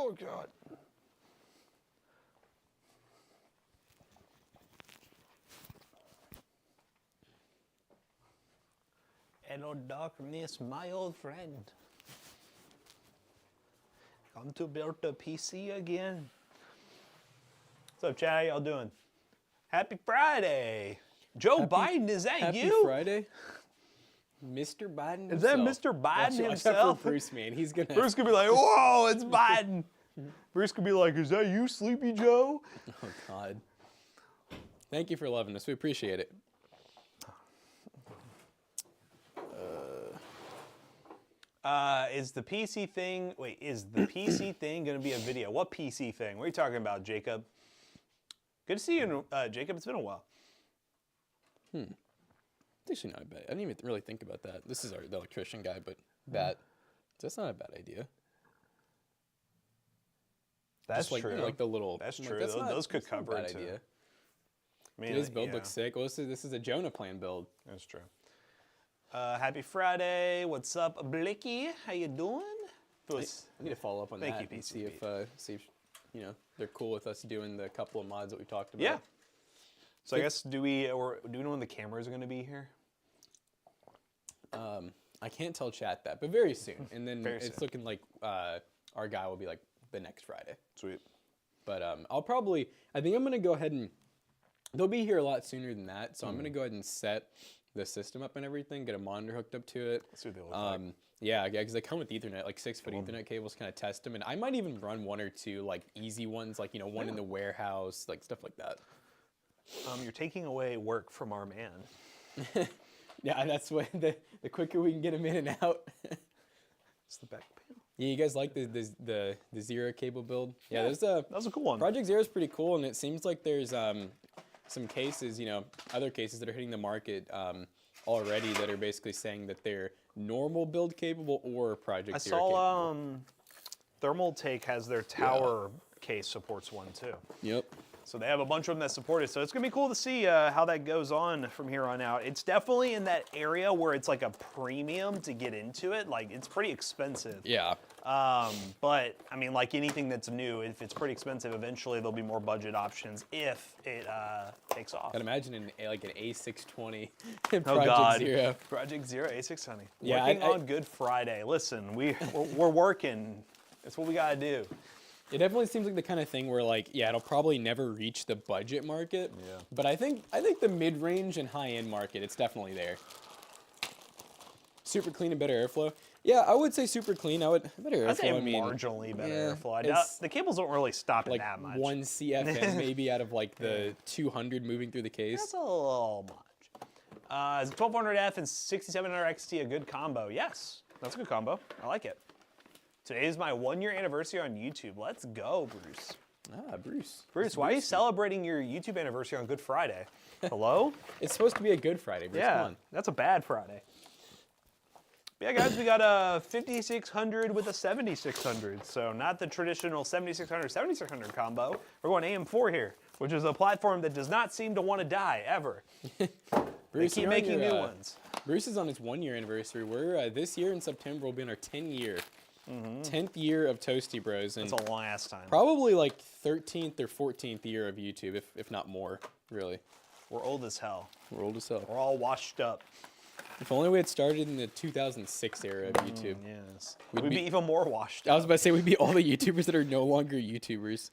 Oh, God. Hello, darkness, my old friend. Come to build the PC again. What's up, chat? How y'all doing? Happy Friday. Joe Biden, is that Happy you? Friday. Mr. Biden himself. Is that Mr. Biden himself? Watch out for Bruce, man. He's gonna. Bruce could be like, whoa, it's Biden. Bruce could be like, is that you, Sleepy Joe? Oh, God. Thank you for loving us. We appreciate it. Is the PC thing going to be a video? What PC thing? What are you talking about, Jacob? Good to see you, Jacob. It's been a while. It's actually not bad. I didn't even really think about that. This is the electrician guy, but that's not a bad idea. That's Just true. You know, like the little. That's like, true. That's Those could that's not a cover bad it too. idea. I mean, Today's build looks sick. Well, this is a Jonah plan build. That's true. Happy Friday. What's up, Blicky? How you doing? I need to follow up on Thank that you, and see if they're cool with us doing the couple of mods that we talked about. Yeah. So I guess do we know when the cameras are going to be here? I can't tell chat that, but very soon. And then Very it's soon. looking like our guy will be like the next Friday. Sweet. But I think I'm going to go ahead and, they'll be here a lot sooner than that. So I'm going to go ahead and set the system up and everything, get a monitor hooked up to it. Let's see what they look like. Yeah, because they come with Ethernet, like 6-foot Ethernet cables, kind of test them. And I might even run one or two like easy ones, like, one in the warehouse, like stuff like that. You're taking away work from our man. Yeah, that's what the quicker we can get them in and out. It's the back panel. Yeah, you guys like the Zero cable build? Yeah, that was a cool one. Project Zero is pretty cool, and it seems like there's some cases, other cases that are hitting the market already that are basically saying that they're normal build capable or Project Zero capable. I saw Thermal Take has their tower case supports one too. Yep. So they have a bunch of them that support it. So it's going to be cool to see how that goes on from here on out. It's definitely in that area where it's like a premium to get into it. Like, it's pretty expensive. Yeah. But, I mean, like anything that's new, if it's pretty expensive, eventually there'll be more budget options if it takes off. I'd imagine an A620 Oh, Project God. Zero. Project Zero, A600. Yeah, Working on Good Friday. Listen, we're working. That's what we got to do. It definitely seems like the kind of thing where, like, yeah, it'll probably never reach the budget market. Yeah. But I think the mid-range and high-end market, it's definitely there. Super clean and better airflow. Yeah, I would say super clean. Better airflow. I'd say marginally better airflow. I doubt the cables don't really stop like it that much. 1 CFM maybe out of like the 200 moving through the case. That's a little much. Is 1200F and 6700 XT a good combo? Yes, that's a good combo. I like it. Today is my 1-year anniversary on YouTube. Let's go, Bruce. Ah, Bruce. Bruce, why are you celebrating your YouTube anniversary on Good Friday? Hello? It's supposed to be a good Friday, Bruce. Yeah, Come on. that's a bad Friday. But yeah, guys, we got a 5600 with a 7600. So not the traditional 7600 combo. We're going AM4 here, which is a platform that does not seem to want to die, ever. They keep making new ones. Bruce is on his 1-year anniversary. We're this year in September will be in our 10th year of Toasty Bros. And It's a long ass time. probably like 13th or 14th year of YouTube, if not more, really. We're old as hell. We're old as hell. We're all washed up. If only we had started in the 2006 era of YouTube. Yes. We'd We'd be be- even more washed I up. was about to say we'd be all the YouTubers that are no longer YouTubers.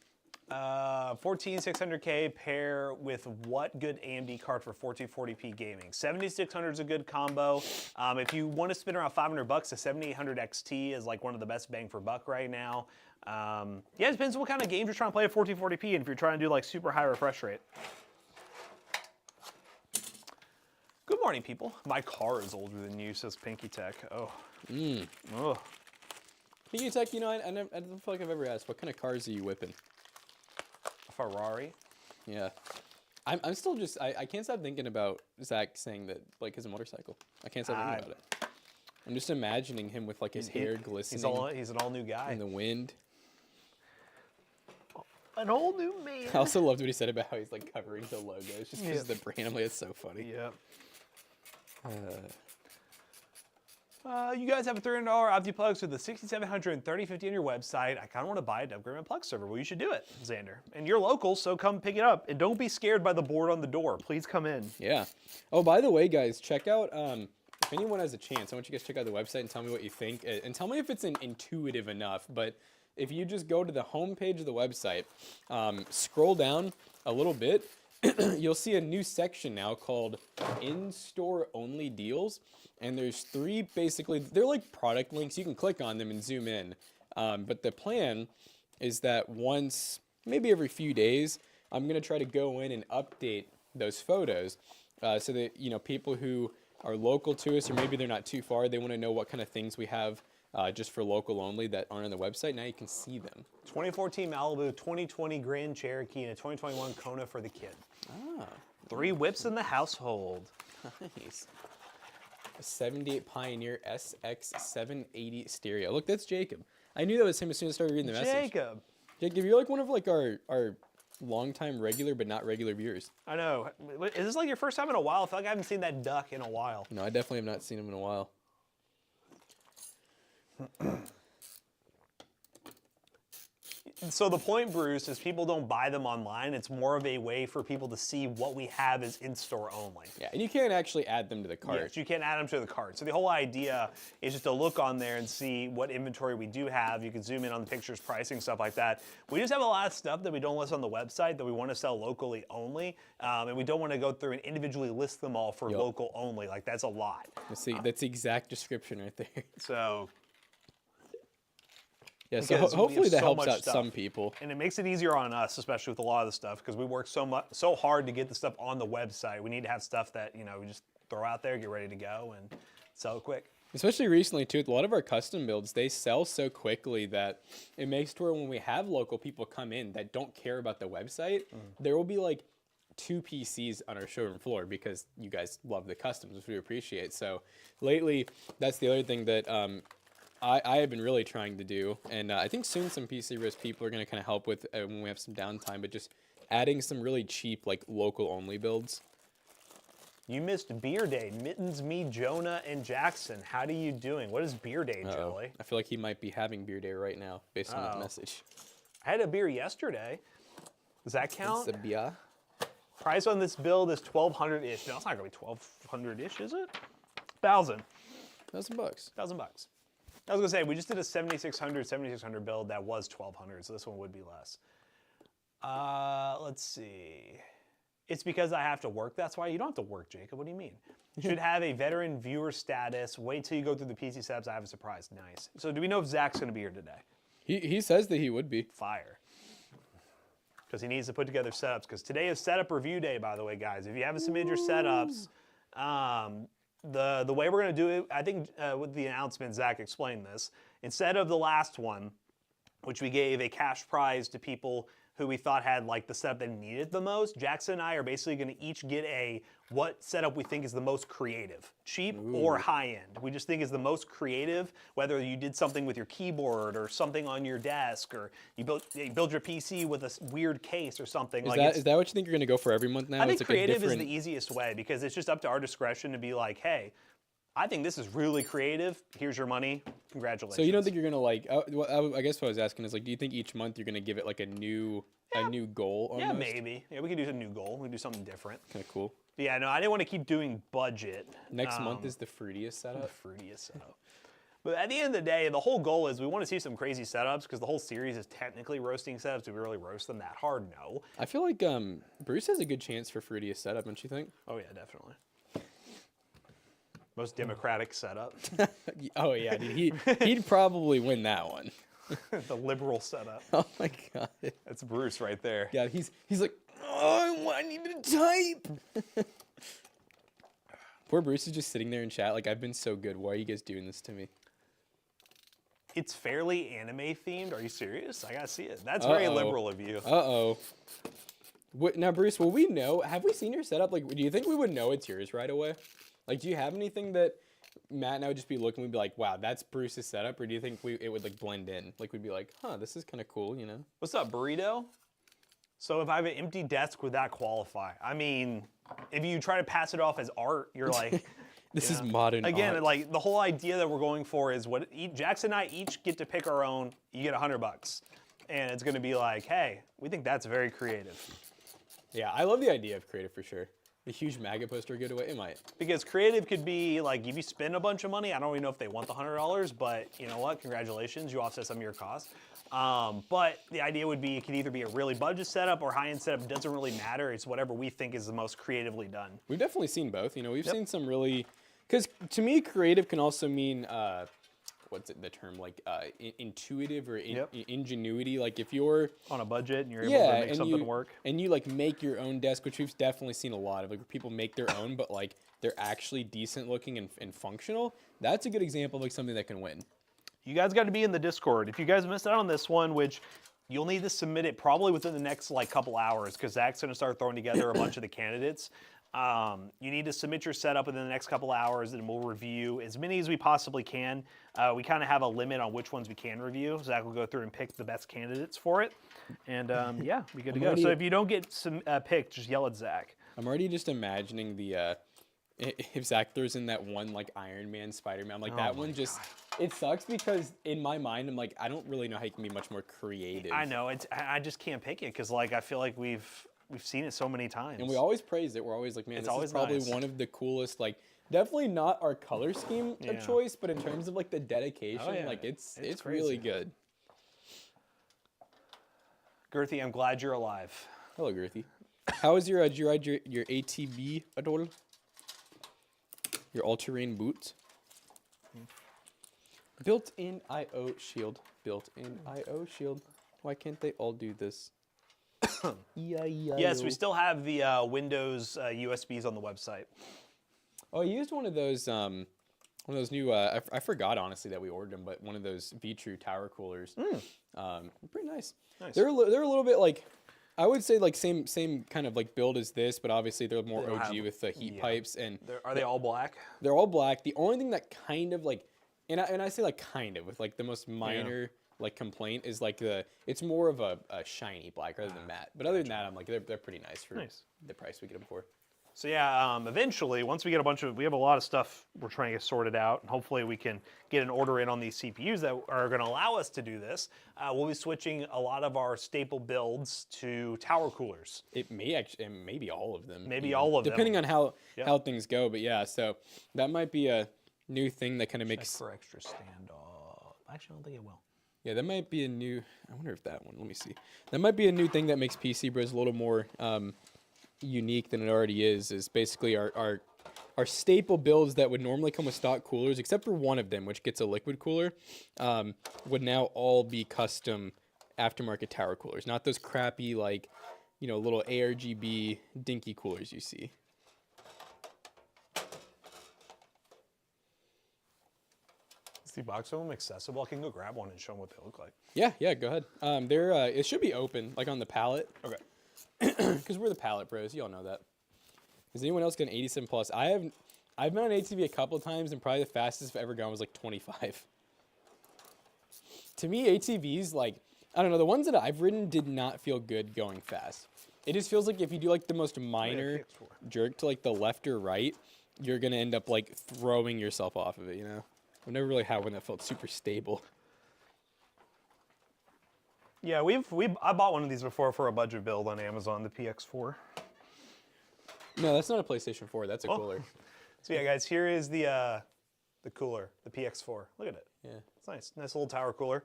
14600K pair with what good AMD card for 1440p gaming? 7600 is a good combo. If you want to spend around $500, the 7800 XT is like one of the best bang for buck right now. Yeah, it depends what kind of games you're trying to play at 1440p and if you're trying to do like super high refresh rate. Good morning, people. My car is older than you, says Pinky Tech. Oh. Oh. Pinky Tech, I don't feel like I've ever asked, what kind of cars are you whipping? A Ferrari. Yeah. I'm still just, I can't stop thinking about Zach saying that, like, his motorcycle. I can't stop thinking about it. I'm just imagining him with, like, his hair glistening He's an all-new guy. in the wind. An all-new man. I also loved what he said about how he's, like, covering the logos just because of the brand. I'm like, it's so funny. Yep. You guys have a $300 Opti plugs with the 6700 and 3050 on your website. I kind of want to buy a to upgrade my plug server. Well, you should do it, Xander. And you're local, so come pick it up. And don't be scared by the board on the door. Please come in. Yeah. Oh, by the way, guys, check out, if anyone has a chance, I want you guys to check out the website and tell me what you think. And tell me if it's intuitive enough. But if you just go to the home page of the website, scroll down a little bit, you'll see a new section now called In-Store Only Deals. And there's 3 basically, they're like product links. You can click on them and zoom in. But the plan is that once, maybe every few days, I'm going to try to go in and update those photos so that, you know, people who are local to us, or maybe they're not too far, they want to know what kind of things we have just for local only that aren't on the website. Now you can see them. 2014 Malibu, 2020 Grand Cherokee, and a 2021 Kona for the kid. Ah. 3 whips in the household. Nice. A 78 Pioneer SX780 stereo. Look, that's Jacob. I knew that was him as soon as I started reading the message. Jacob, you're like one of like our longtime regular but not regular viewers. I know. Is this like your first time in a while? I feel like I haven't seen that duck in a while. No, I definitely have not seen him in a while. So the point, Bruce, is people don't buy them online. It's more of a way for people to see what we have is in-store only. Yeah, and you can't actually add them to the cart. Yes, you can't add them to the cart. So the whole idea is just to look on there and see what inventory we do have. You can zoom in on the pictures, pricing, stuff like that. We just have a lot of stuff that we don't list on the website that we want to sell locally only. And we don't want to go through and individually list them all for local only. Like, that's a lot. See, that's the exact description right there. So... Yeah, so hopefully that helps out some people. And it makes it easier on us, especially with a lot of the stuff, because we work so hard to get the stuff on the website. We need to have stuff that, you know, we just throw out there, get ready to go, and sell it quick. Especially recently, too, with a lot of our custom builds, they sell so quickly that it makes it where when we have local people come in that don't care about the website, there will be like 2 PCs on our showroom floor because you guys love the customs, which we appreciate. So lately, that's the other thing that I have been really trying to do, and I think soon some PC risk people are going to kind of help with when we have some downtime, but just adding some really cheap, like, local-only builds. You missed Beer Day. Mittens, me, Jonah, and Jackson. How are you doing? What is Beer Day, Joey? I feel like he might be having Beer Day right now, based on that message. I had a beer yesterday. Does that count? It's a beer. Price on this build is $1,200-ish. No, it's not going to be $1,200-ish, is it? $1,000. $1,000. $1,000. I was going to say, we just did a 7600 build that was $1,200, so this one would be less. Let's see. It's because I have to work. That's why you don't have to work, Jacob. What do you mean? Should have a veteran viewer status. Wait till you go through the PC setups. I have a surprise. Nice. So do we know if Zach's going to be here today? He says that he would be. Fire. Because he needs to put together setups. Because today is setup review day, by the way, guys. If you haven't submitted your setups, the way we're going to do it, I think with the announcement, Zach explained this. Instead of the last one, which we gave a cash prize to people who we thought had like the setup that needed the most, Jackson and I are basically going to each get what setup we think is the most creative, cheap or high end. We just think is the most creative, whether you did something with your keyboard or something on your desk, or you build your PC with a weird case or something. Is that what you think you're going to go for every month now? I think creative is the easiest way, because it's just up to our discretion to be like, hey, I think this is really creative. Here's your money. Congratulations. So you don't think you're gonna like? I guess what I was asking is like, do you think each month you're gonna give it like a new goal? Almost? Yeah, maybe. Yeah, we could do a new goal. We could do something different. Kind of cool. But yeah, no, I didn't want to keep doing budget. Next month is the fruitiest setup. The fruitiest setup. But at the end of the day, the whole goal is we want to see some crazy setups, because the whole series is technically roasting setups. Do we really roast them that hard? No. I feel like Bruce has a good chance for fruitiest setup, don't you think? Oh yeah, definitely. Most democratic setup. Oh yeah, dude, he'd probably win that one. The liberal setup. Oh my god. That's Bruce right there. Yeah, he's like, oh, I need to type. Poor Bruce is just sitting there in chat like, I've been so good. Why are you guys doing this to me? It's fairly anime themed. Are you serious? I gotta see it. That's very liberal of you. Uh-oh. Now, Bruce, will we know? Have we seen your setup? Like, do you think we would know it's yours right away? Like, do you have anything that Matt and I would just be looking, we'd be like, wow, that's Bruce's setup? Or do you think it would, like, blend in? Like, we'd be like, huh, this is kind of cool, you know? What's up, Burrito? So if I have an empty desk, would that qualify? I mean, if you try to pass it off as art, you're like... This is modern Again, art. like the whole idea that we're going for is what Jackson and I each get to pick our own. You get $100, and it's going to be like, hey, we think that's very creative. Yeah, I love the idea of creative for sure. The huge MAGA poster would go away. It might. Because creative could be like if you spend a bunch of money. I don't even know if they want the $100, but you know what? Congratulations, you offset some of your costs. But the idea would be it could either be a really budget setup or high-end setup. It doesn't really matter. It's whatever we think is the most creatively done. We've definitely seen both. You know, we've seen some really, because to me, creative can also mean what's the term, like intuitive or ingenuity. Like if you're on a budget and you're able to make something work. And you like make your own desk, which we've definitely seen a lot of. Like people make their own, but like they're actually decent looking and functional. That's a good example of like something that can win. You guys got to be in the Discord. If you guys missed out on this one, which you'll need to submit it probably within the next like couple hours because Zach's going to start throwing together a bunch of the candidates. You need to submit your setup within the next couple hours, and we'll review as many as we possibly can. We kind of have a limit on which ones we can review. Zach will go through and pick the best candidates for it, and yeah, we good to go. So if you don't get picked, just yell at Zach. I'm already just imagining the if Zach throws in that one like Iron Man, Spider-Man, like that one just it sucks because in my mind I'm like I don't really know how you can be much more creative. I know I just can't pick it because like I feel like we've seen it so many times. And we always praise it. We're always like, man, it's this always is probably nice. one of the coolest, like, definitely not our color scheme of choice, but in terms of, like, the dedication, like, it's really good. Girthy, I'm glad you're alive. Hello, Girthy. How was your, did you ride your ATV at all? Your all-terrain boots? Built-in I/O shield. Built-in I/O shield. Why can't they all do this? Yes, we still have the Windows USBs on the website. Oh, I used one of those new. I forgot honestly that we ordered them, but one of those V-True tower coolers. Pretty nice. They're a little bit like, I would say like same kind of like build as this, but obviously they're more OG with the heat pipes and. Are they all black? They're all black. The only thing that kind of like, and I say like kind of with like the most minor. Like complaint is like it's more of a shiny black rather than matte. But other than that, I'm like they're pretty nice for the price we get them for. So yeah, eventually once we get we have a lot of stuff we're trying to get sorted out, and hopefully we can get an order in on these CPUs that are going to allow us to do this. We'll be switching a lot of our staple builds to tower coolers. It may actually, maybe all of them. Maybe all of them, depending on how things go. But yeah, so that might be a new thing that kind of makes for extra standoff. Actually, I don't think it will. Yeah, that might be a new. I wonder if that one. Let me see. That might be a new thing that makes PC Bros a little more unique than it already is. Is basically our staple builds that would normally come with stock coolers, except for one of them, which gets a liquid cooler, would now all be custom aftermarket tower coolers, not those crappy like, little ARGB dinky coolers you see. Is the box of them accessible? I can go grab one and show them what they look like. Yeah, go ahead. It should be open, like on the pallet. Okay. Because we're the pallet bros, you all know that. Has anyone else got an 87 plus? I've been on ATV a couple of times, and probably the fastest I've ever gone was like 25. To me, ATVs, like, I don't know, the ones that I've ridden did not feel good going fast. It just feels like if you do like the most minor jerk to like the left or right, you're gonna end up like throwing yourself off of it, I've never really had one that felt super stable. Yeah, I bought one of these before for a budget build on Amazon, the PX4. No, that's not a PlayStation 4. That's a cooler. So yeah, guys, here is the cooler, the PX4. Look at it. Yeah, it's nice little tower cooler.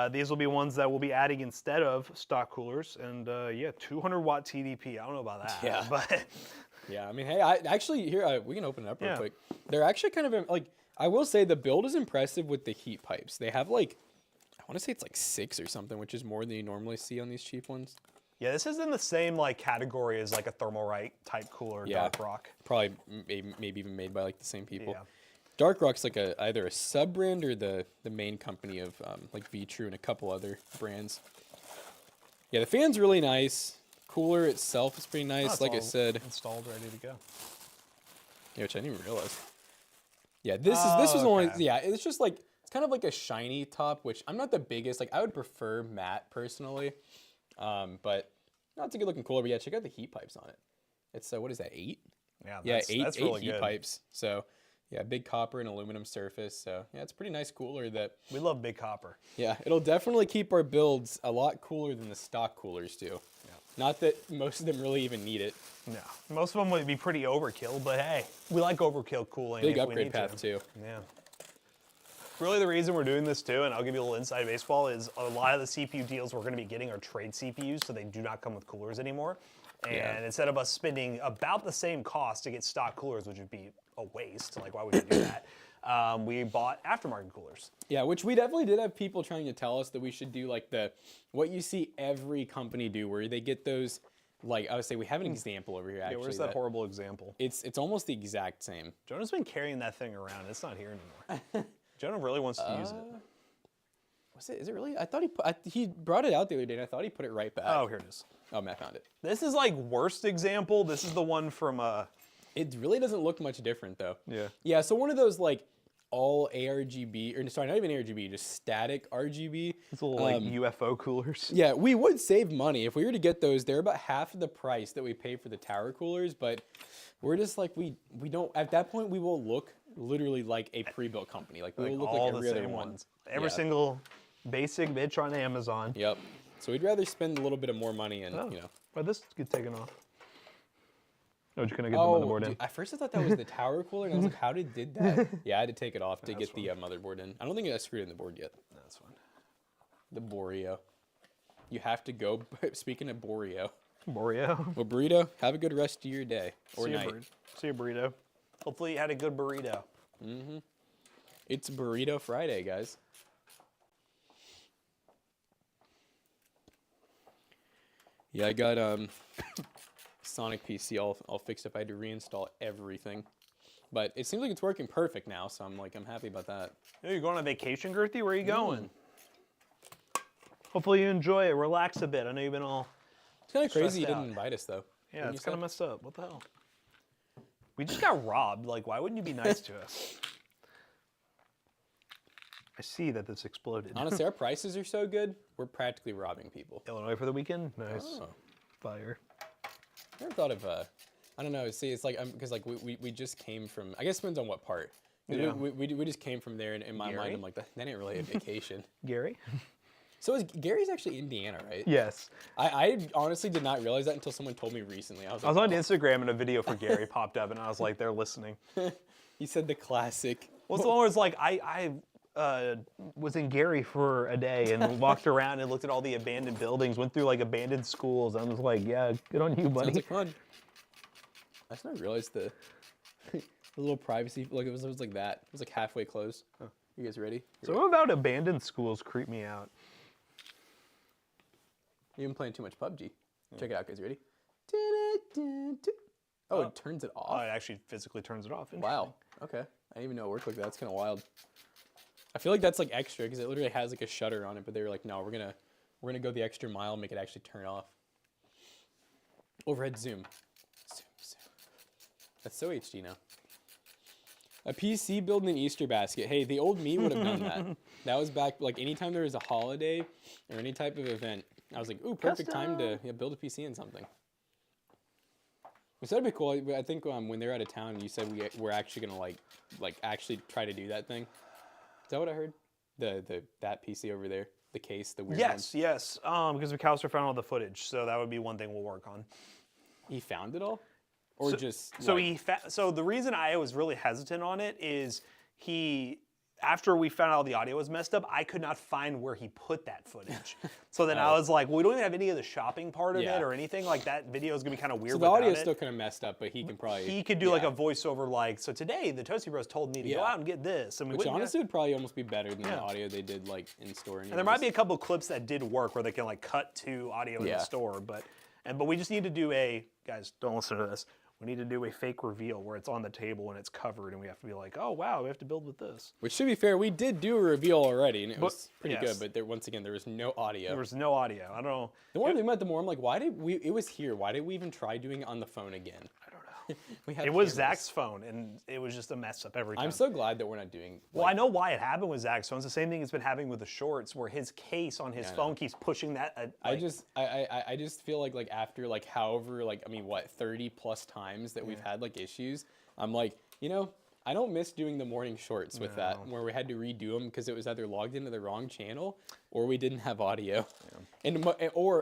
These will be ones that we'll be adding instead of stock coolers, and yeah, 200 watt TDP. I don't know about that. Yeah, but yeah, I mean, hey, here we can open it up real quick. They're actually kind of like. I will say the build is impressive with the heat pipes. They have like, I want to say it's like 6 or something, which is more than you normally see on these cheap ones. Yeah, this is in the same like category as like a Thermalright type cooler, Dark Rock. Probably maybe even made by like the same people. Yeah. Dark Rock's like either a sub brand or the main company of like V-True and a couple other brands. Yeah, the fan's really nice. Cooler itself is pretty nice. Like I said, installed, ready to go. Yeah, which I didn't even realize. Yeah, this was only it's just like it's kind of like a shiny top, which I'm not the biggest. Like I would prefer matte personally, but no, it's a good looking cooler. But yeah, check out the heat pipes on it. It's what is that, 8? Yeah, 8 really heat good. pipes. So Yeah, big copper and aluminum surface. So yeah, it's a pretty nice cooler that. We love big copper. Yeah, it'll definitely keep our builds a lot cooler than the stock coolers do. Yeah. Not that most of them really even need it. No, most of them would be pretty overkill, but hey, we like overkill cooling. Big if upgrade we need path too. Yeah. Really, the reason we're doing this too, and I'll give you a little inside baseball, is a lot of the CPU deals we're going to be getting are trade CPUs, so they do not come with coolers anymore. And instead of us spending about the same cost to get stock coolers, which would be a waste, like why would you do that? We bought aftermarket coolers. Yeah, which we definitely did have people trying to tell us that we should do like what you see every company do, where they get those, like I would say, we have an example over here actually. Yeah, where's that horrible example? It's almost the exact same. Jonah's been carrying that thing around. It's not here anymore. Jonah really wants to use it. Was it? Is it really? I thought he brought it out the other day, and I thought he put it right back. Oh, here it is. Oh, Matt found it. This is like worst example. This is the one from It really doesn't look much different though. Yeah. Yeah. So one of those like all ARGB, or sorry, not even ARGB, just static RGB. It's little like UFO coolers. Yeah, we would save money if we were to get those. They're about half of the price that we pay for the tower coolers, but we're just like we don't. At that point, we will look literally like a pre-built company. Like we will look all like every the other same one. ones. Every single basic bitch on Amazon. Yep. So we'd rather spend a little bit of more money and you know. But this get taken off. Oh, you're gonna get the motherboard in. Dude, at first I thought that was the tower cooler, and I was like, how did that? Yeah, I had to take it off to get the motherboard in. I don't think I screwed in the board yet. That's fine. The Boreo. You have to go. Speaking of Boreo. Boreo. Well, burrito, have a good rest of your day or See night. See you, burrito. Hopefully you had a good burrito. Mm-hmm. It's Burrito Friday, guys. Yeah, I got Sonic PC all fixed up. I had to reinstall everything, but it seems like it's working perfect now. So I'm happy about that. Yeah, you're going on vacation, Girthy? Where are you going? Hopefully you enjoy it. Relax a bit. I know you've been all. It's kind of crazy you stressed didn't invite us though. Yeah, it's kind of messed up. What the hell? We just got robbed. Like, why wouldn't you be nice to us? I see that this exploded. Honestly, our prices are so good, we're practically robbing people. Illinois for the weekend? Nice. Oh. Fire. I never thought of, I don't know, see, it's like, because like we just came from, I guess it depends on what part. Yeah. We just came from there, and in my mind, I'm like, that ain't really a vacation. Gary? So Gary's actually Indiana, right? Yes. I honestly did not realize that until someone told me recently. I was like, on Instagram and a video for Gary popped up, and I was like, they're listening. He said the classic. What's the one where it's like, I was in Gary for a day and walked around and looked at all the abandoned buildings, went through like abandoned schools. I was like, yeah, good on you, buddy. Sounds like fun. I just not realized the little privacy, like it was like that. It was like halfway closed. Oh, you guys ready? Something about abandoned schools creep me out. You've been playing too much PUBG. Check it out, guys. Ready? Oh, it turns it off? Oh, it actually physically turns it off. Wow. Okay. I didn't even know it worked like that. That's kind of wild. I feel like that's like extra because it literally has like a shutter on it, but they were like, no, we're gonna go the extra mile and make it actually turn off. Overhead zoom. Zoom. That's so HD now. A PC build in an Easter basket. Hey, the old me would have done that. That was back, like anytime there was a holiday or any type of event, I was like, ooh, perfect time to build a PC in something. We said it'd be cool. I think when they were out of town, you said we're actually gonna like actually try to do that thing. Is that what I heard? That PC over there, the case, the weird one. Yes. Because McAllister found all the footage, so that would be one thing we'll work on. He found it all, or just so the reason I was really hesitant on it is after we found out the audio was messed up, I could not find where he put that footage. So then I was like, well, we don't even have any of the shopping part of it or anything. Like that video is gonna be kind of weird. So the audio is still kind of messed up, but he can probably do like a voiceover, like, so today the Toasty Bros told me to go out and get this. And which honestly would probably almost be better than the audio they did like in store. And there might be a couple of clips that did work where they can like cut to audio in the store, but we just need to do guys, don't listen to this. We need to do a fake reveal where it's on the table and it's covered, and we have to be like, oh, wow, we have to build with this. Which, to be fair, we did do a reveal already, and it was pretty good, but once again, there was no audio. There was no audio. I don't know. The more I think about it, the more I'm like, it was here. Why did we even try doing it on the phone again? I don't know. It was Zach's phone, and it was just a mess up every time. I'm so glad that we're not doing. Well, I know why it happened with Zach's phone. It's the same thing it's been happening with the shorts, where his case on his phone keeps pushing that. I just feel like after however 30 plus times that we've had issues, I'm like, I don't miss doing the morning shorts with that, No. where we had to redo them because it was either logged into the wrong channel or we didn't have audio. And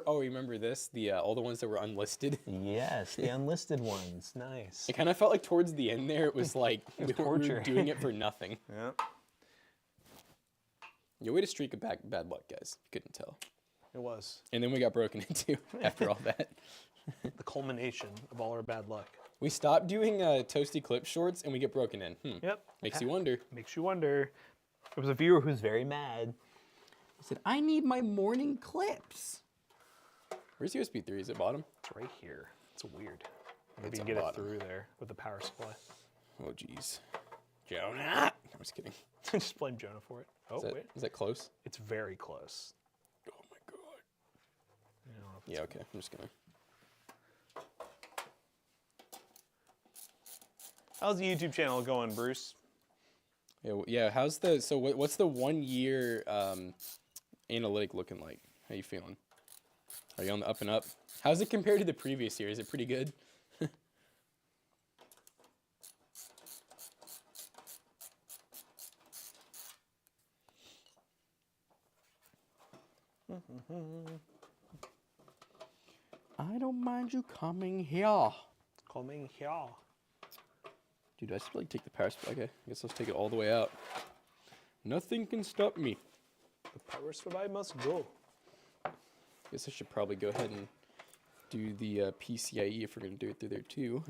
remember this? The all the ones that were unlisted. Yes, the unlisted ones. Nice. It kind of felt like towards the end there, it was like we were torture. doing it for nothing. Yeah. Your way to streak of bad luck, guys. You couldn't tell. It was And then we got broken into after all that. the culmination of all our bad luck. We stopped doing toasty clip shorts and we get broken in. Yep. Makes you wonder. Makes you wonder. There was a viewer who's very mad. He said, I need my morning clips. Where's USB 3? Is it bottom? It's right here. It's weird. Maybe It's you on can get bottom. it through there with the power supply. Oh, jeez. Jonah! I was kidding. Just blame Jonah for it. Oh, wait. Is that close? It's very close. Oh, my God. I don't know if Yeah, okay. I'm just going to. How's the YouTube channel going, Bruce? Yeah, how's the, so what's the 1 year analytic looking like? How you feeling? Are you on the up and up? How's it compared to the previous year? Is it pretty good? I don't mind you coming here. Coming here. Dude, I should like take the power supply. Okay, I guess let's take it all the way out. Nothing can stop me. The power supply must go. Guess I should probably go ahead and do the PCIe if we're gonna do it through there too.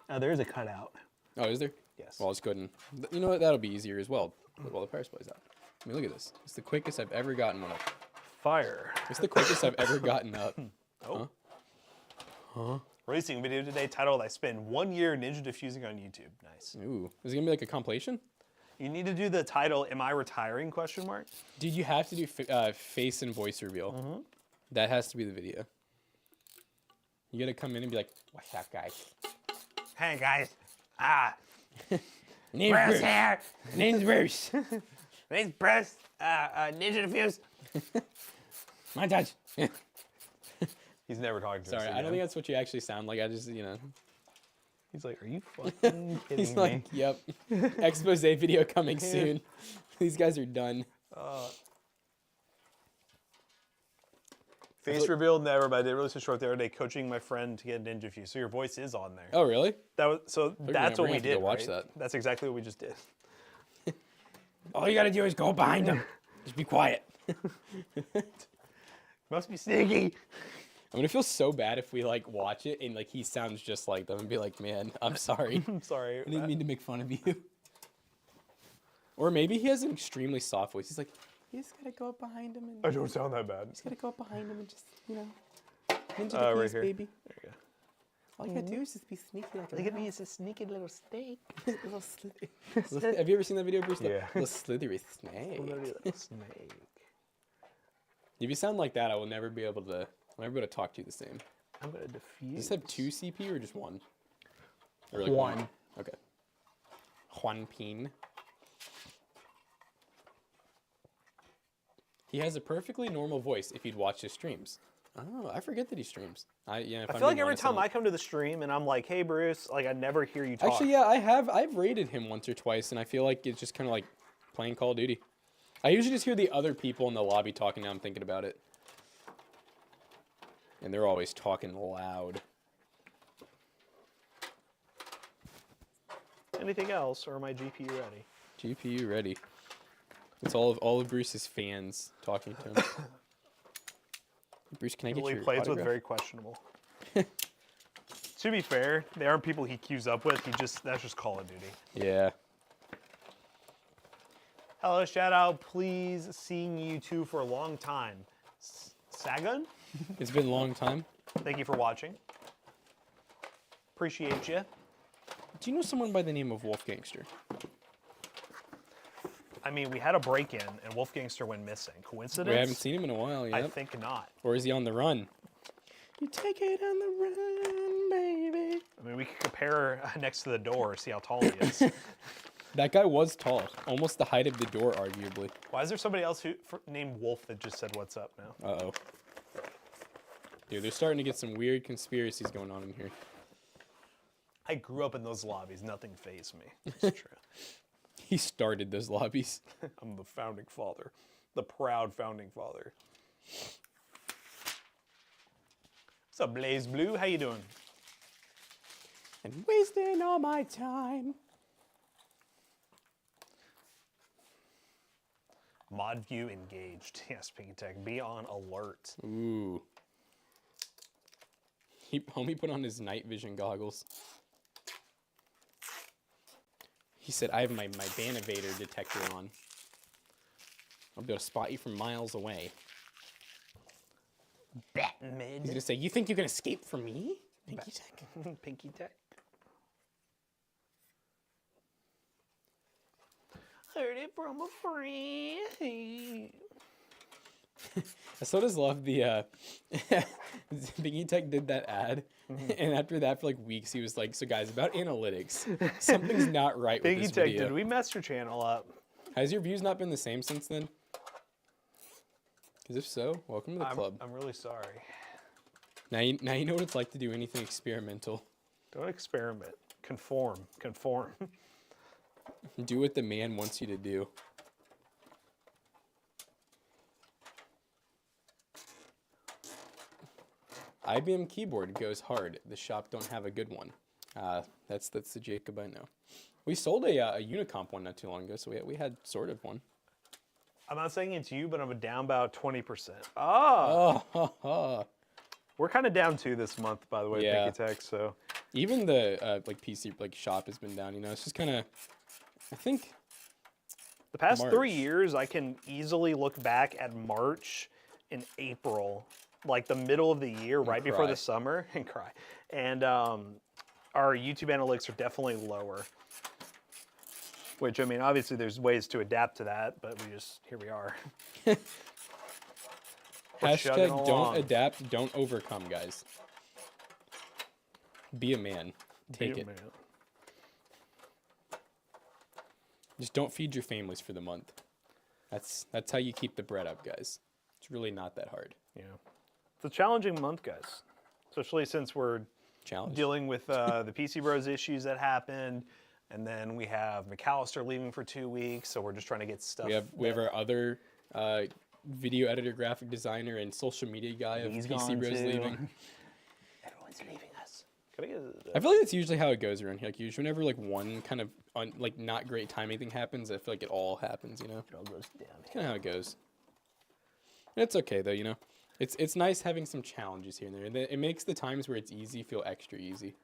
Oh, there is a cutout. Oh, is there? Yes. Well, let's go ahead and, you know what, that'll be easier as well, while the power supply's out. I mean, look at this. It's the quickest I've ever gotten one up. Fire. It's the quickest I've ever gotten up. Racing video today titled, I spend 1 year ninja diffusing on YouTube. Nice. Ooh, is it gonna be like a compilation? You need to do the title, Am I Retiring? Question mark. Dude, you have to do face and voice reveal. That has to be the video. You gotta come in and be like, what's up, guys? Hey guys. Name's Bruce Bruce. here. Name's Bruce. Name's Bruce. Ninja diffuse. My touch. He's never talking to us Sorry, I again. don't think that's what you actually sound like. I just, He's like, are you fucking kidding He's me? like, yep. Expose video coming soon. These guys are done. Face reveal, never, but I did release a short the other day coaching my friend to get a ninja fuse. So your voice is on there. Oh, really? That's we're what gonna we have to did. go watch right? that. That's exactly what we just did. All you gotta do is go behind him. Just be quiet. Must be sneaky. I'm gonna feel so bad if we like watch it and like he sounds just like them and be like, man, I'm sorry. I'm sorry. I didn't mean to make fun of you. Or maybe he has an extremely soft voice. He's like, you just gotta go up behind him and I don't sound that bad. just gotta go up behind him and just, ninja right defuse, here. baby. There you go. All you gotta do is just be sneaky like Look at me, it's a sneaky little snake. little slithery. Have you ever seen that video, Bruce? Yeah. Little slithery snake. Little snake. If you sound like that, I'll never be able to talk to you the same. I'm gonna Does diffuse. this have 2 CPU or just 1? Or One. Okay. Juan Pin. He has a perfectly normal voice if you'd watch his streams. Oh, I forget that he streams. I feel like every time I come to the stream and I'm like, hey Bruce, like I never hear you talk. Actually, yeah, I've rated him once or twice, and I feel like it's just kind of like playing Call of Duty. I usually just hear the other people in the lobby talking. Now I'm thinking about it, and they're always talking loud. Anything else, or am I GPU ready? GPU ready. It's all of Bruce's fans talking to him. Bruce, can I get Well, he your plays with autograph? very questionable. To be fair, they aren't people he queues up with. That's just Call of Duty. Yeah. Hello, shout out, please. Seeing you two for a long time. Sagun, It's been a long time. thank you for watching. Appreciate you. Do you know someone by the name of Wolfgangster? I mean, we had a break-in and Wolfgangster went missing. Coincidence? We haven't seen him in a while, I yet. think not. Or is he on the run? You take it on the run, baby. I mean, we could compare next to the door, see how tall he is. That guy was tall. Almost the height of the door, arguably. Why is there somebody else named Wolf that just said what's up now? Uh-oh. Dude, they're starting to get some weird conspiracies going on in here. I grew up in those lobbies. Nothing fazed me. It's true. He started those lobbies. I'm the founding father. The proud founding father. What's up, Blaze Blue? How you doing? And wasting all my time. Mod view engaged. Yes, Pinky Tech. Be on alert. Ooh. Homie put on his night vision goggles. He said, I have my Banivator detector on. I'll be able to spot you from miles away. Batmid. He's going to say, you think you can escape from me? Pinky Tech. Pinky Tech. Heard it from a friend. I still just love the, Pinky Tech did that ad. And after that, for like weeks, he was like, so guys, about analytics, something's not right with Pinky this Tech, video. did we mess your channel up? Has your views not been the same since then? Because if so, welcome to the club. I'm really sorry. Now you know what it's like to do anything experimental. Don't experiment. Conform. Conform. Do what the man wants you to do. IBM keyboard goes hard. The shop don't have a good one. That's the Jacob I know. We sold a Unicomp one not too long ago, so we had sort of one. I'm not saying it's you, but I'm down about 20%. Ah! Oh, We're kind of down too this month, by the way, Yeah. Pinky Tech, so. even the like PC like shop has been down. You know, it's just kind of. I think The past March. 3 years, I can easily look back at March and April, like the middle of the year, right before cry. the summer, and cry. And our YouTube analytics are definitely lower. Which, I mean, obviously there's ways to adapt to that, but here we are. We're chugging hashtag along. don't adapt, don't overcome, guys. Be a man. Take Be a it. man. Just don't feed your families for the month. That's how you keep the bread up, guys. It's really not that hard. Yeah. It's a challenging month, guys. Especially since we're Challenge. dealing with the PC Bros issues that happened. And then we have McAllister leaving for 2 weeks, so we're just trying to get stuff. We have our other video editor, graphic designer, and social media guy of He's PC gone Bros too. leaving. Everyone's leaving us. Can I get I feel like that's usually how it goes around here. Like usually, whenever like one kind of like not great timing thing happens, I feel like it all happens. You know, it all goes down. kind of how it goes. It's okay though, you know. It's nice having some challenges here and there. And it makes the times where it's easy feel extra easy.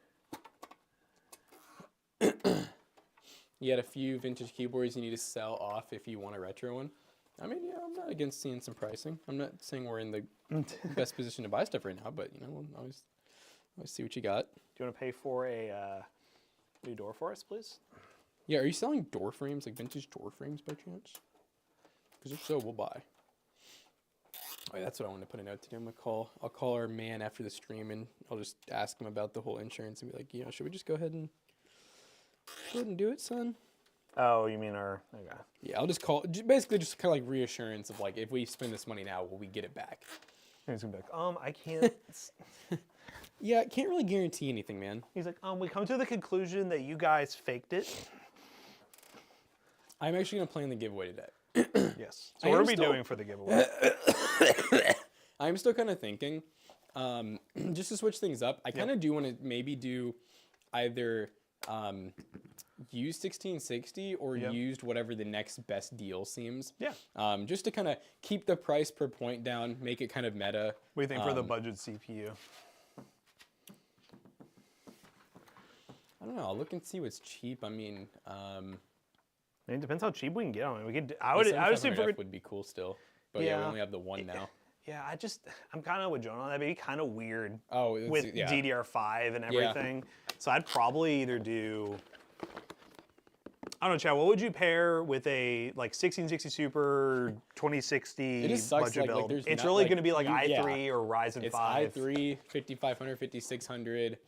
You had a few vintage keyboards you need to sell off if you want a retro one. I mean, yeah, I'm not against seeing some pricing. I'm not saying we're in the best position to buy stuff right now, but you know, we'll always see what you got. Do you want to pay for a new door for us, please? Yeah, are you selling door frames, like vintage door frames by chance? Because if so, we'll buy. Oh, yeah, that's what I want to put a note to do. I'll call our man after the stream and I'll just ask him about the whole insurance and be like, you know, should we just go ahead and do it, son? Oh, you mean our... Okay. Yeah, I'll just call, basically just kind of like reassurance of like, if we spend this money now, will we get it back? He's going to be like, I can't... Yeah, I can't really guarantee anything, man. He's like, we come to the conclusion that you guys faked it. I'm actually going to plan the giveaway today. Yes. So what are we doing for the giveaway? I'm still kind of thinking, just to switch things up, I kind of do want to maybe do either used 1660 or used whatever the next best deal seems. Yeah. Just to kind of keep the price per point down, make it kind of meta. What do you think for the budget CPU? I don't know. I'll look and see what's cheap. I mean, It depends how cheap we can get on it. We could. I would say for would be cool still, but yeah, we only have the one now. Yeah, I'm kind of with Jonah on that. It'd be kind of weird Oh, with DDR5 and everything. So I'd probably either do. I don't know, Chad. What would you pair with a like 1660 Super 2060 It just sucks, budget like, build? there's It's not, really like, going to be like you- i3 or Ryzen It's 5, i3, 5500, 5600.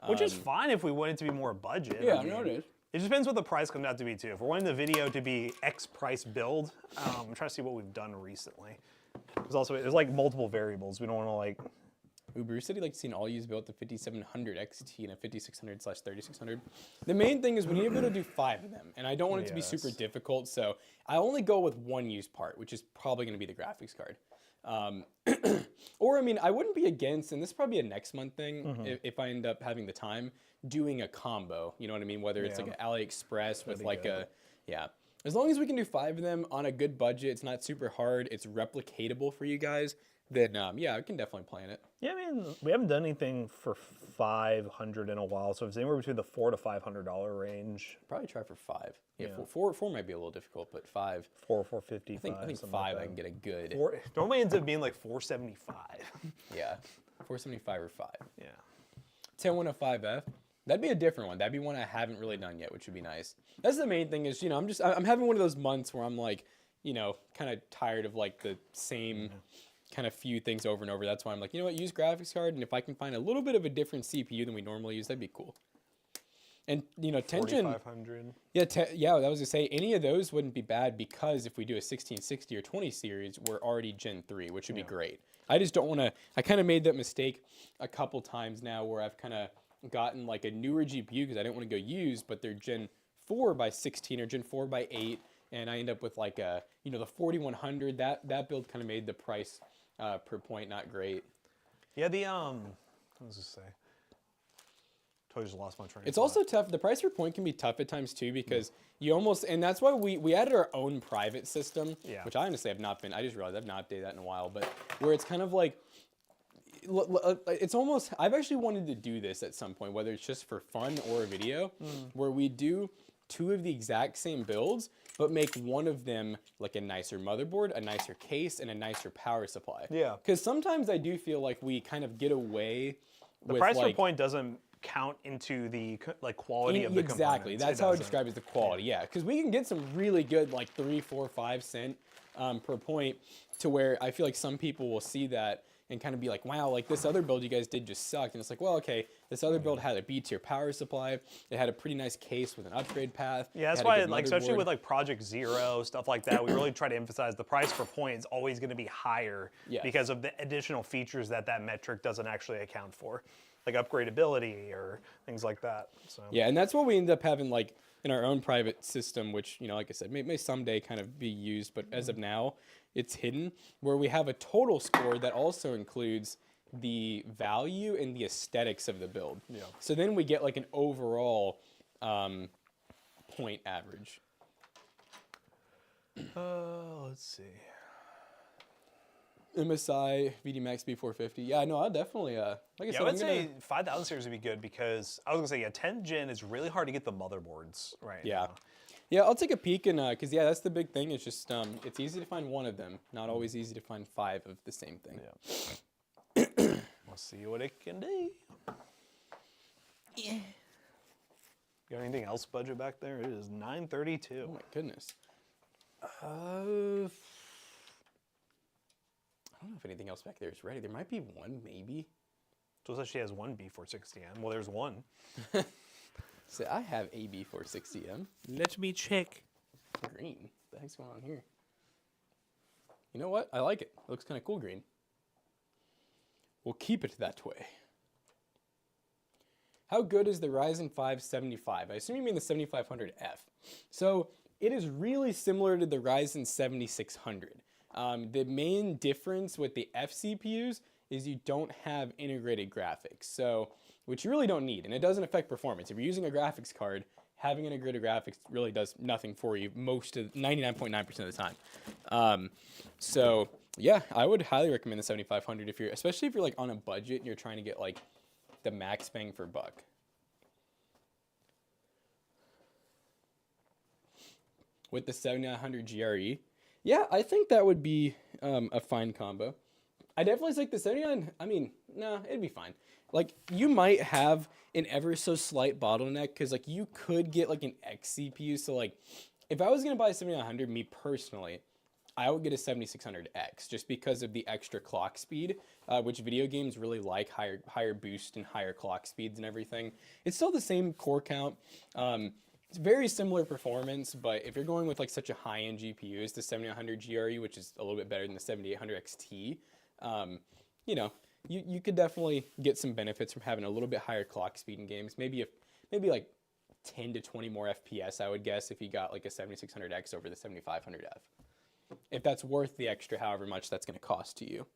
which is fine if we want it to be more budget. Yeah, I I know mean, it is. It just depends what the price comes out to be too. If we're wanting the video to be X price build, I'm trying to see what we've done recently. There's like multiple variables. We don't want to like Bruce said he'd like to see an all-use build, the 5700 XT and a 5600/3600. The main thing is we need to be able to do 5 of them, and I don't want it to be super difficult, so I only go with one used part, which is probably going to be the graphics card. Or, I mean, I wouldn't be against, and this is probably a next month thing, if I end up having the time, doing a combo. You know what I mean? Whether it's like an AliExpress with like as long as we can do 5 of them on a good budget, it's not super hard, it's replicatable for you guys, then yeah, I can definitely plan it. Yeah, I mean, we haven't done anything for 500 in a while, so if it's anywhere between the $400 to $500 range. Probably try for 5. Yeah, four might be a little difficult, but 5. 450. I think 5 I can get a good. Normally ends up being like 475. Yeah, 475 or 5. Yeah. 10105F. That'd be a different one. That'd be one I haven't really done yet, which would be nice. That's the main thing is, you know, I'm having one of those months where I'm like, you know, kind of tired of like the same kind of few things over and over. That's why I'm like, you know what, use graphics card, and if I can find a little bit of a different CPU than we normally use, that'd be cool. And, you know, Tension... 4500. Yeah, I was going to say, any of those wouldn't be bad because if we do a 1660 or 20 series, we're already Gen 3, which would be great. I just don't want to... I kind of made that mistake a couple times now where I've kind of gotten like a newer GPU because I didn't want to go used, but they're Gen 4 by 16 or Gen 4 by 8, and I end up with like a, you know, the 4100. That build kind of made the price per point not great. Yeah, what was I say? Totally just lost my train. It's also tough. The price per point can be tough at times too because you almost, and that's why we added our own private system, which I honestly have not been. I just realized I've not updated that in a while, but where it's kind of like. It's almost, I've actually wanted to do this at some point, whether it's just for fun or a video, where we do 2 of the exact same builds, but make one of them like a nicer motherboard, a nicer case, and a nicer power supply. Yeah. Because sometimes I do feel like we kind of get away with the price per like, point doesn't count into the like quality of the exactly. components. That's how I describe it as the quality. Yeah, because we can get some really good like 3, 4, 5 cent per point to where I feel like some people will see that and kind of be like, wow, like this other build you guys did just sucked. And it's like, well, okay, this other build had a B-tier power supply. It had a pretty nice case with an upgrade path. Yeah, that's why, like, especially with like Project Zero, stuff like that, we really try to emphasize the price per point is always going to be higher because of the additional features that metric doesn't actually account for, like upgradability or things like that. So yeah, and that's what we end up having like in our own private system, which, you know, like I said, may someday kind of be used, but as of now, it's hidden, where we have a total score that also includes the value and the aesthetics of the build. Yeah. So then we get like an overall point average. Let's see. MSI VDMax B450. Yeah, no, I'll definitely, like I said, I would say 5000 series would be good because I was going to say, yeah, 10 gen is really hard to get the motherboards right now. Yeah, I'll take a peek and, because yeah, that's the big thing. It's just, it's easy to find one of them. Not always easy to find 5 of the same thing. Yeah. We'll see what it can do. Yeah. Got anything else budget back there? It is 932. Oh my goodness. I don't know if anything else back there is ready. There might be one, maybe. So it says she has one B460M. Well, there's one. So I have a B460M. Let me check. Green. What the heck's going on here? You know what? I like it. It looks kind of cool green. We'll keep it that way. How good is the Ryzen 5 75? I assume you mean the 7500F. So it is really similar to the Ryzen 7600. The main difference with the F CPUs is you don't have integrated graphics. So, which you really don't need, and it doesn't affect performance. If you're using a graphics card, having integrated graphics really does nothing for you 99.9% of the time. So yeah, I would highly recommend the 7500 especially if you're like on a budget and you're trying to get like the max bang for buck. With the 7900 GRE, yeah, I think that would be a fine combo. I definitely like the 79. I mean, no, it'd be fine. Like, you might have an ever so slight bottleneck because, like, you could get, like, an X CPU. So, like, if I was going to buy a 7900, me personally, I would get a 7600X just because of the extra clock speed, which video games really like, higher boost and higher clock speeds and everything. It's still the same core count. It's very similar performance, but if you're going with, like, such a high-end GPU as the 7900 GRE, which is a little bit better than the 7800 XT, you know, you could definitely get some benefits from having a little bit higher clock speed in games. Maybe like 10 to 20 more FPS, I would guess, if you got like a 7600X over the 7500F. If that's worth the extra, however much that's going to cost to you.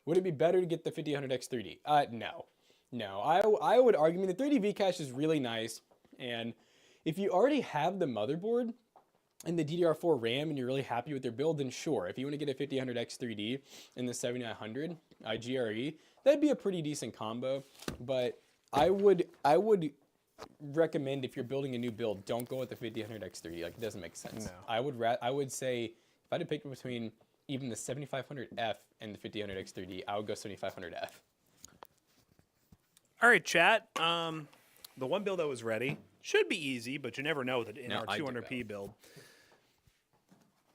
Would it be better to get the 5000X 3D? No. No, I would argue the 3D V-Cache is really nice, and if you already have the motherboard and the DDR4 RAM and you're really happy with your build, then sure. If you want to get a 5000X 3D and the 7900 GRE, that'd be a pretty decent combo. But I would recommend, if you're building a new build, don't go with the 5000X 3D. Like, it doesn't make sense. No. I would say if I had to pick between even the 7500F and the 5000X 3D, I would go 7500F. All right, chat. The one build that was ready should be easy, but you never know with an our 200p build.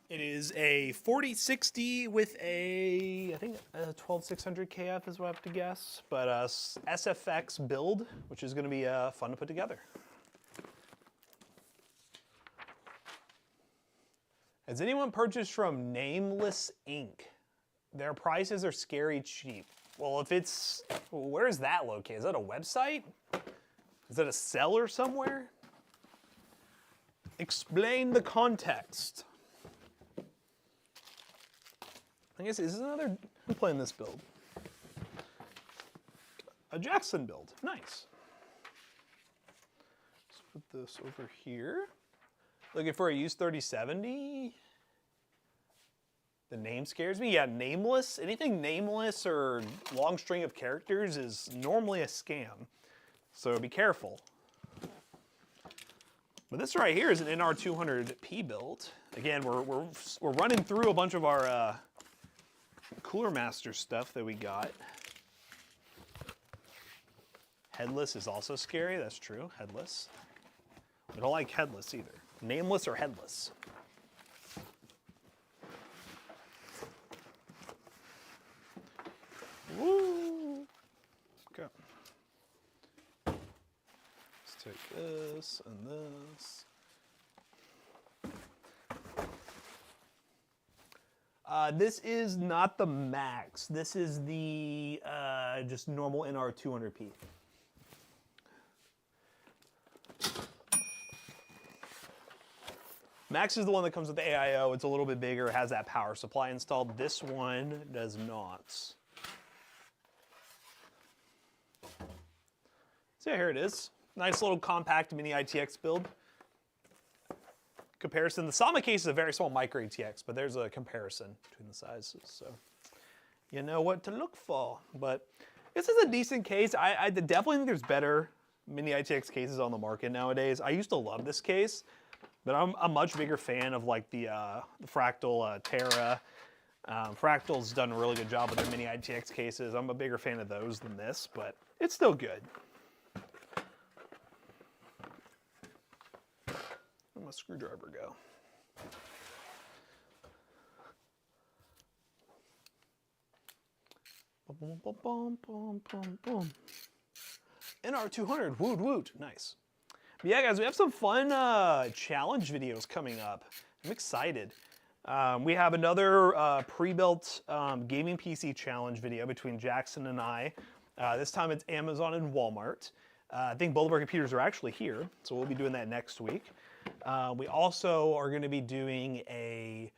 It is a 4060 with I think a 12600 KF is what I have to guess, but a SFX build, which is going to be fun to put together. Has anyone purchased from Nameless Inc? Their prices are scary cheap. Well, where is that located? Is that a website? Is that a seller somewhere? Explain the context. I guess this is another, who's playing this build? A Jackson build, nice. Let's put this over here. Looking for a used 3070. The name scares me. Yeah, nameless. Anything nameless or long string of characters is normally a scam. So be careful. But this right here is an NR200P build. Again, we're running through a bunch of our Cooler Master stuff that we got. Headless is also scary. That's true. Headless. We don't like headless either. Nameless or headless. Woo! Okay. Let's take this and this. This is not the Max. This is the just normal NR200P. Max is the one that comes with the AIO. It's a little bit bigger, has that power supply installed. This one does not. So yeah, here it is. Nice little compact mini ITX build. Comparison. The Sama case is a very small micro ATX, but there's a comparison between the sizes, so you know what to look for. But this is a decent case. I definitely think there's better mini ITX cases on the market nowadays. I used to love this case, but I'm a much bigger fan of like the Fractal Terra. Fractal's done a really good job with their mini ITX cases. I'm a bigger fan of those than this, but it's still good. Where'd my screwdriver go? Boom, boom, boom, boom, boom, boom. NR200, woot woot, nice. But yeah, guys, we have some fun challenge videos coming up. I'm excited. We have another pre-built gaming PC challenge video between Jackson and I. This time it's Amazon and Walmart. I think both of our computers are actually here, so we'll be doing that next week. We also are going to be doing an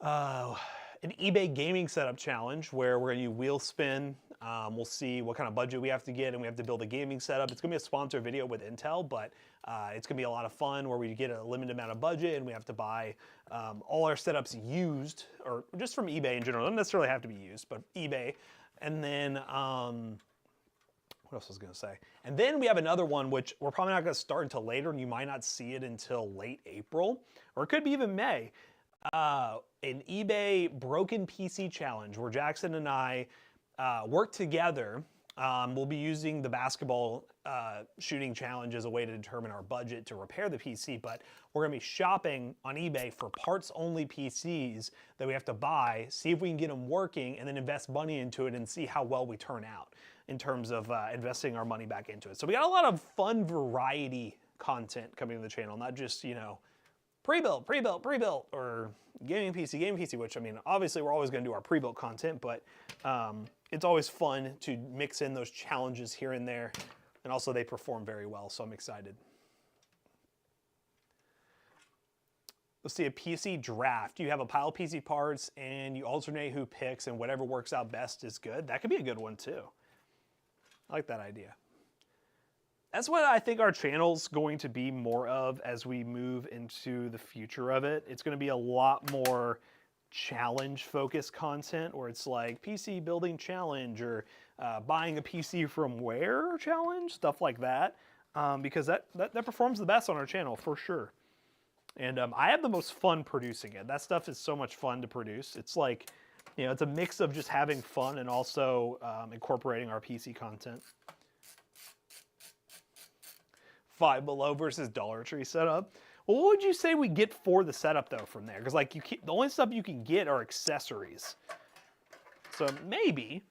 eBay gaming setup challenge where we're going to use wheel spin. We'll see what kind of budget we have to get, and we have to build a gaming setup. It's going to be a sponsored video with Intel, but it's going to be a lot of fun where we get a limited amount of budget and we have to buy all our setups used, or just from eBay in general. It doesn't necessarily have to be used, but eBay. And then, what else was I going to say? And then we have another one, which we're probably not going to start until later, and you might not see it until late April, or it could be even May. An eBay broken PC challenge where Jackson and I work together. We'll be using the basketball shooting challenge as a way to determine our budget to repair the PC, but we're going to be shopping on eBay for parts-only PCs that we have to buy, see if we can get them working, and then invest money into it and see how well we turn out in terms of investing our money back into it. So we got a lot of fun variety content coming to the channel, not just, you know, pre-built, or gaming PC, which, I mean, obviously we're always going to do our pre-built content, but it's always fun to mix in those challenges here and there. And also they perform very well, so I'm excited. Let's see, a PC draft. You have a pile of PC parts and you alternate who picks, and whatever works out best is good. That could be a good one too. I like that idea. That's what I think our channel's going to be more of as we move into the future of it. It's going to be a lot more challenge-focused content, where it's like PC building challenge, or buying a PC from where challenge, stuff like that, because that performs the best on our channel for sure. And I have the most fun producing it. That stuff is so much fun to produce. It's like, you know, it's a mix of just having fun and also incorporating our PC content. Five Below versus Dollar Tree setup. Well, what would you say we get for the setup though from there? Because like the only stuff you can get are accessories. So maybe,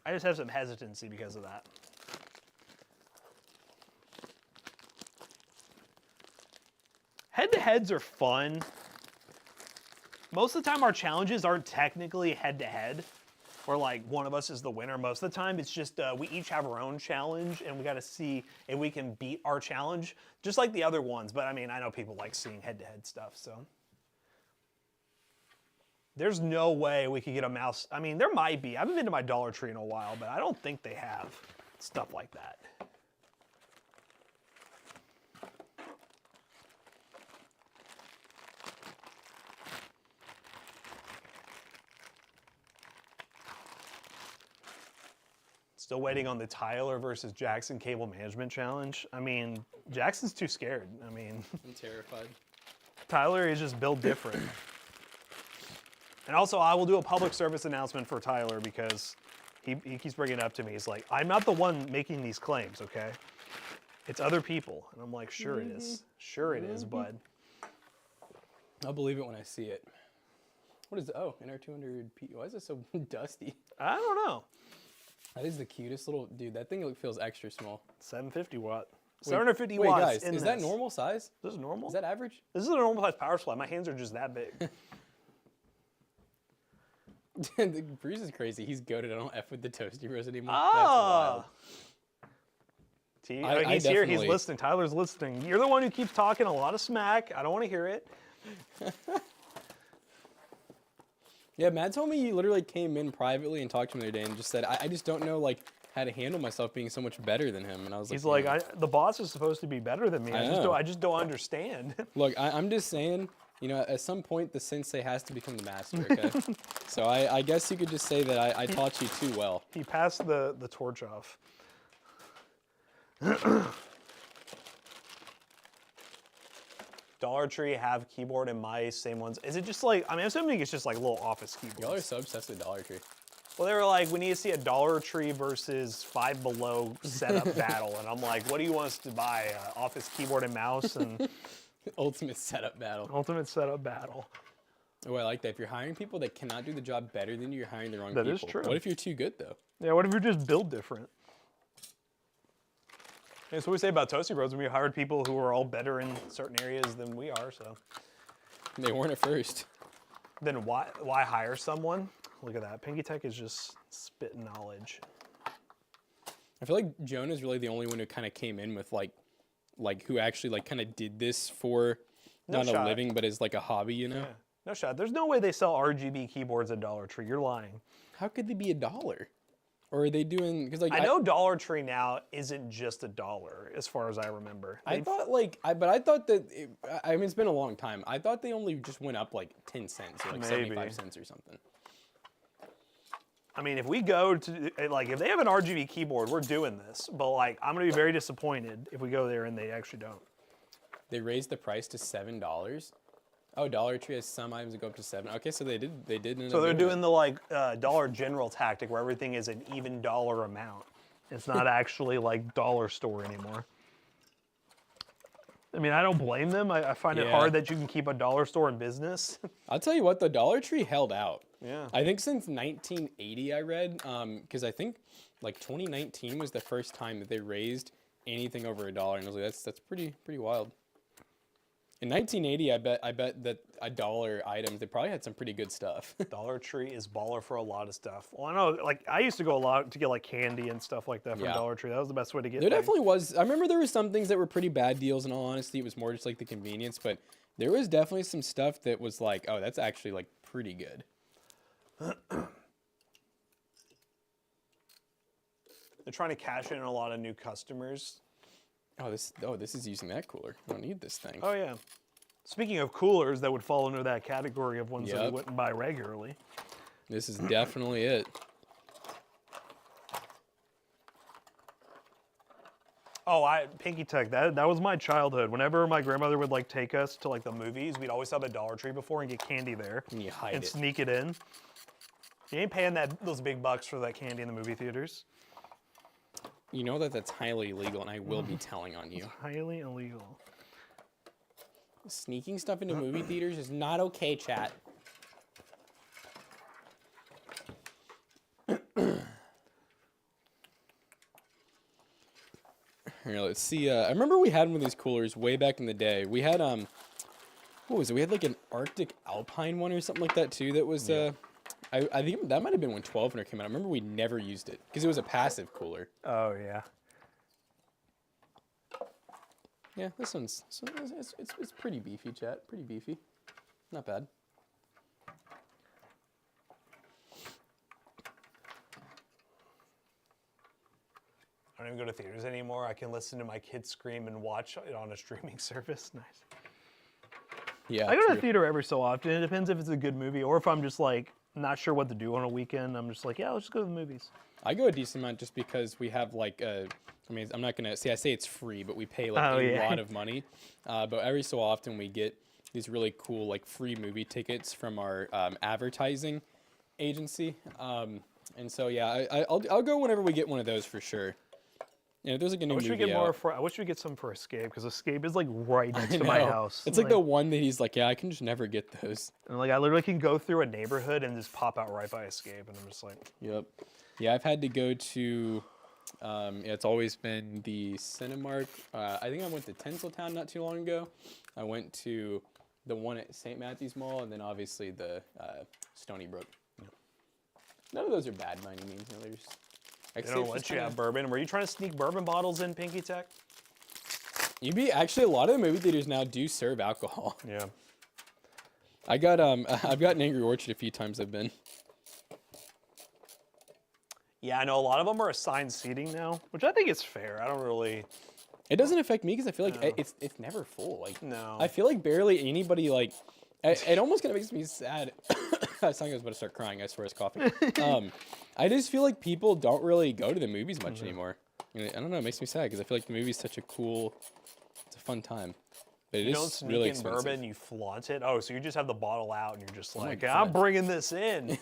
I just have some hesitancy because of that. Head-to-heads are fun. Most of the time our challenges aren't technically head-to-head, or like one of us is the winner. Most of the time it's just we each have our own challenge, and we got to see if we can beat our challenge, just like the other ones. But I mean, I know people like seeing head-to-head stuff, so. There's no way we could get a mouse. I mean, there might be. I haven't been to my Dollar Tree in a while, but I don't think they have stuff like that. Still waiting on the Tyler versus Jackson cable management challenge. I mean, Jackson's too scared. I mean, I'm terrified. Tyler is just built different. And also, I will do a public service announcement for Tyler, because he keeps bringing it up to me. He's like, I'm not the one making these claims, okay? It's other people. And I'm like, sure it is. Sure it is, bud. I'll believe it when I see it. What is it? Oh, NR200P. Why is it so dusty? I don't know. That is the cutest little, dude, that thing feels extra small. 750 watt. 750 wait, watts guys, in is that normal size? This is normal? Is that average? This is a normal size power supply. My hands are just that big. Breeze is crazy. He's goated. I don't F with the Toasty Bros anymore. Ah! That's wild. He's here. He's listening. Tyler's listening. You're the one who keeps talking a lot of smack. I don't want to hear it. Yeah, Matt told me he literally came in privately and talked to him the other day and just said, I just don't know like how to handle myself being so much better than him. And I was like, he's like, the boss is supposed to be better than me. I just don't understand. Look, I'm just saying, you know, at some point the sensei has to become the master, okay? So I guess you could just say that I taught you too well. He passed the torch off. Dollar Tree have keyboard and mice, same ones. Is it just like, I mean, I'm assuming it's just like little office keyboards. Y'all are so obsessed with Dollar Tree. Well, they were like, we need to see a Dollar Tree versus Five Below setup battle. And I'm like, what do you want us to buy? Office keyboard and mouse and... Ultimate setup battle. Ultimate setup battle. Oh, I like that. If you're hiring people that cannot do the job better than you, you're hiring the wrong people. That is true. What if you're too good, though? Yeah, what if you're just built different? That's what we say about Toasty Bros. When we hired people who are all better in certain areas than we are, so. They weren't at first. Then why hire someone? Look at that. Pinky Tech is just spitting knowledge. I feel like Jonah's really the only one who kind of came in with like who actually like kind of did this for not a living, but as like a hobby, you know? Yeah. No shot. There's no way they sell RGB keyboards at Dollar Tree. You're lying. How could they be $1? Or are they doing, because like I know Dollar Tree now isn't just $1 as far as I remember. I thought like, but I thought that, I mean, it's been a long time. I thought they only just went up like 10 cents or like 75 cents or something. I mean, if we go to, like, if they have an RGB keyboard, we're doing this. But, like, I'm going to be very disappointed if we go there and they actually don't. They raised the price to $7. Oh, Dollar Tree has some items that go up to $7. Okay, so they did. So they're doing the, like, Dollar General tactic where everything is an even dollar amount. It's not actually, like, dollar store anymore. I mean, I don't blame them. I find it hard that you can keep a dollar store in business. I'll tell you what, the Dollar Tree held out. Yeah. I think since 1980, I read, because I think like 2019 was the first time that they raised anything over $1, and I was like, that's pretty wild. In 1980, I bet that $1 items, they probably had some pretty good stuff. Dollar Tree is baller for a lot of stuff. Well, I know, like, I used to go a lot to get, like, candy and stuff like that from Yeah. Dollar Tree. That was the best way to get There things. definitely was. I remember there were some things that were pretty bad deals, in all honesty. It was more just like the convenience, but there was definitely some stuff that was like, oh, that's actually like pretty good. They're trying to cash in a lot of new customers. Oh, this is using that cooler. I don't need this thing. Oh, yeah. Speaking of coolers that would fall under that category of ones that we Yep. wouldn't buy regularly. This is definitely it. Oh, Pinky Tech, that was my childhood. Whenever my grandmother would, like, take us to, like, the movies, we'd always stop at Dollar Tree before and get candy there. And you hide and it. sneak it in. You ain't paying those big bucks for that candy in the movie theaters. You know that that's highly illegal, and I will be telling on you. Highly illegal. Sneaking stuff into movie theaters is not okay, chat. Here, let's see. I remember we had one of these coolers way back in the day. We had what was it? We had like an Arctic Alpine one or something like that too. That was I think that might have been when 1200 came out. I remember we never used it because it was a passive cooler. Oh, yeah. Yeah, this one's it's pretty beefy, chat. Pretty beefy. Not bad. I don't even go to theaters anymore. I can listen to my kids scream and watch it on a streaming service. Nice. Yeah. I go to true. the theater every so often. It depends if it's a good movie or if I'm just like not sure what to do on a weekend. I'm just like, yeah, let's just go to the movies. I go a decent amount just because we have like I mean, I'm not gonna say I say it's free, but we pay like Oh, a yeah. lot of money. But every so often we get these really cool like free movie tickets from our advertising agency. And so yeah, I'll go whenever we get one of those for sure. You know, there's like a new I wish we movie get more. out. I wish we get some for Escape because Escape is like right next I to my know. house. It's like the one that he's like, yeah, I can just never get those. and like I literally can go through a neighborhood and just pop out right by Escape, and I'm just like, Yep. Yeah, I've had to go to. Yeah, it's always been the Cinemark. I think I went to Tinseltown not too long ago. I went to the one at St. Matthew's Mall, and then obviously the Stony Brook. None of those are bad by any means. You know, they're just. they don't let you have bourbon. Were you trying to sneak bourbon bottles in, Pinky Tech? Actually, a lot of the movie theaters now do serve alcohol. Yeah. I've gotten Angry Orchard a few times. I've been. Yeah, I know a lot of them are assigned seating now, which I think is fair. I don't really. It doesn't affect me because I feel like it's never full. Like No. I feel like barely anybody like. It almost kind of makes me sad. I was about to start crying. I swear, it's coughing. I just feel like people don't really go to the movies much anymore. I don't know. It makes me sad because I feel like the movie's such a cool. It's a fun time. But it You is don't sneak really in expensive. bourbon, you flaunt it. Oh, so you just have the bottle out and you're just like, God. I'm bringing this in.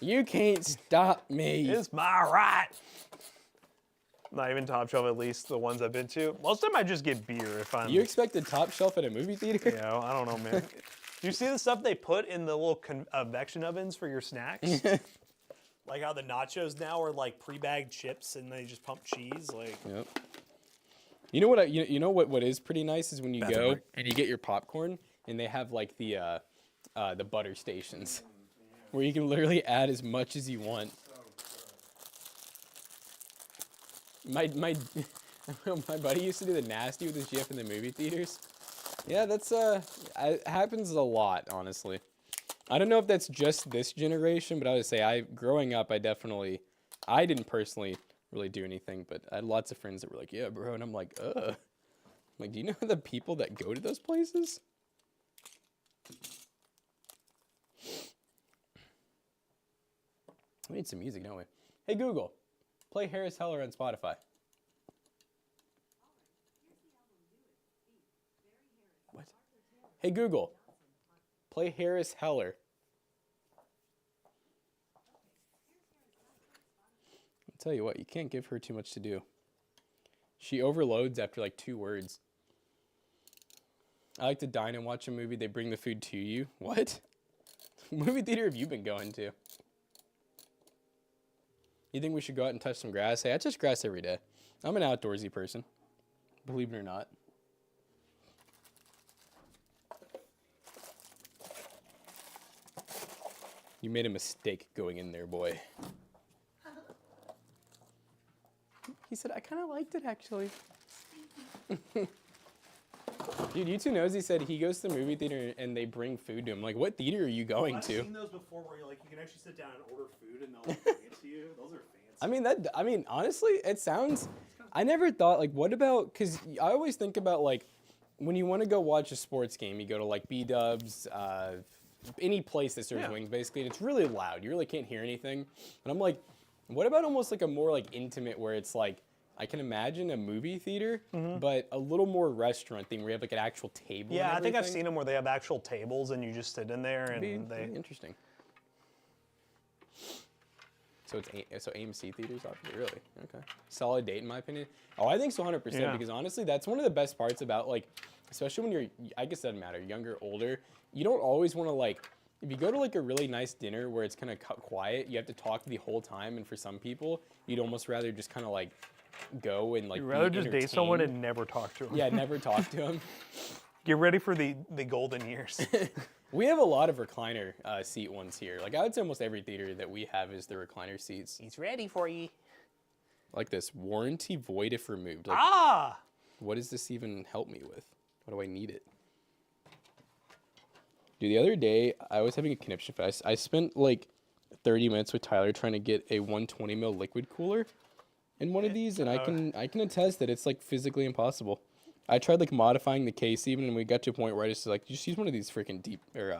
You can't stop me. It's my right. Not even Top Shelf, at least the ones I've been to. Most of them I just get beer if I'm. You expect a top shelf at a movie theater? You know, I don't know, man. Do you see the stuff they put in the little convection ovens for your snacks? Like how the nachos now are like pre-bagged chips and they just pump cheese. Like, Yep. You know what? You know what is pretty nice is when you Bathroom go break. and you get your popcorn and they have like the butter stations where you can literally add as much as you want. My my buddy used to do the nasty with his GF in the movie theaters. Yeah, that's it happens a lot, honestly. I don't know if that's just this generation, but I would say growing up, I didn't personally really do anything, but I had lots of friends that were like, yeah, bro, and I'm like, ugh. Like, do you know the people that go to those places? We need some music, don't we? Hey, Google, play Harris Heller on Spotify. What? Hey, Google, play Harris Heller. I'll tell you what, you can't give her too much to do. She overloads after like 2 words. I like to dine and watch a movie. They bring the food to you. What? Movie theater have you been going to? You think we should go out and touch some grass? Hey, I touch grass every day. I'm an outdoorsy person, believe it or not. You made a mistake going in there, boy. He said, I kind of liked it, actually. Dude, you knows he said he goes to the movie theater and they bring food to him. Like, what theater are you going I've to? seen those before where you can actually sit down and order food and they'll like, bring it to you. Those are fancy. I mean, honestly, it sounds. I never thought like, what about? Because I always think about like, when you want to go watch a sports game, you go to like B-Dubs, any place that serves wings, basically, and it's really loud. You really can't hear anything. And I'm like, what about almost like a more like intimate, where it's like, I can imagine a movie theater, but a little more restaurant thing, where you have like an actual table. Yeah, and I think I've everything. seen them where they have actual tables and you just sit in there and That'd be interesting. So AMC theaters opposite, really? Okay. Solid date in my opinion. Oh, I think so 100% Yeah. because honestly, that's one of the best parts about like, especially when you're, I guess it doesn't matter, younger, older, you don't always want to like, if you go to like a really nice dinner where it's kind of quiet, you have to talk the whole time, and for some people, you'd almost rather just kind of like go and like You'd rather be just date someone entertained. and never talk to them. Yeah, never talk to them. Get ready for the golden years. We have a lot of recliner seat ones here. Like I would say almost every theater that we have is the recliner seats. He's ready for you. Like this, warranty void if removed. Like, what does this even help me with? Why do I need it? Dude, the other day, I was having a conniption fest. I spent like 30 minutes with Tyler trying to get a 120 ml liquid cooler in one of these, and I can attest that it's like physically impossible. I tried like modifying the case even, and we got to a point where I just like, just use one of these freaking deep, or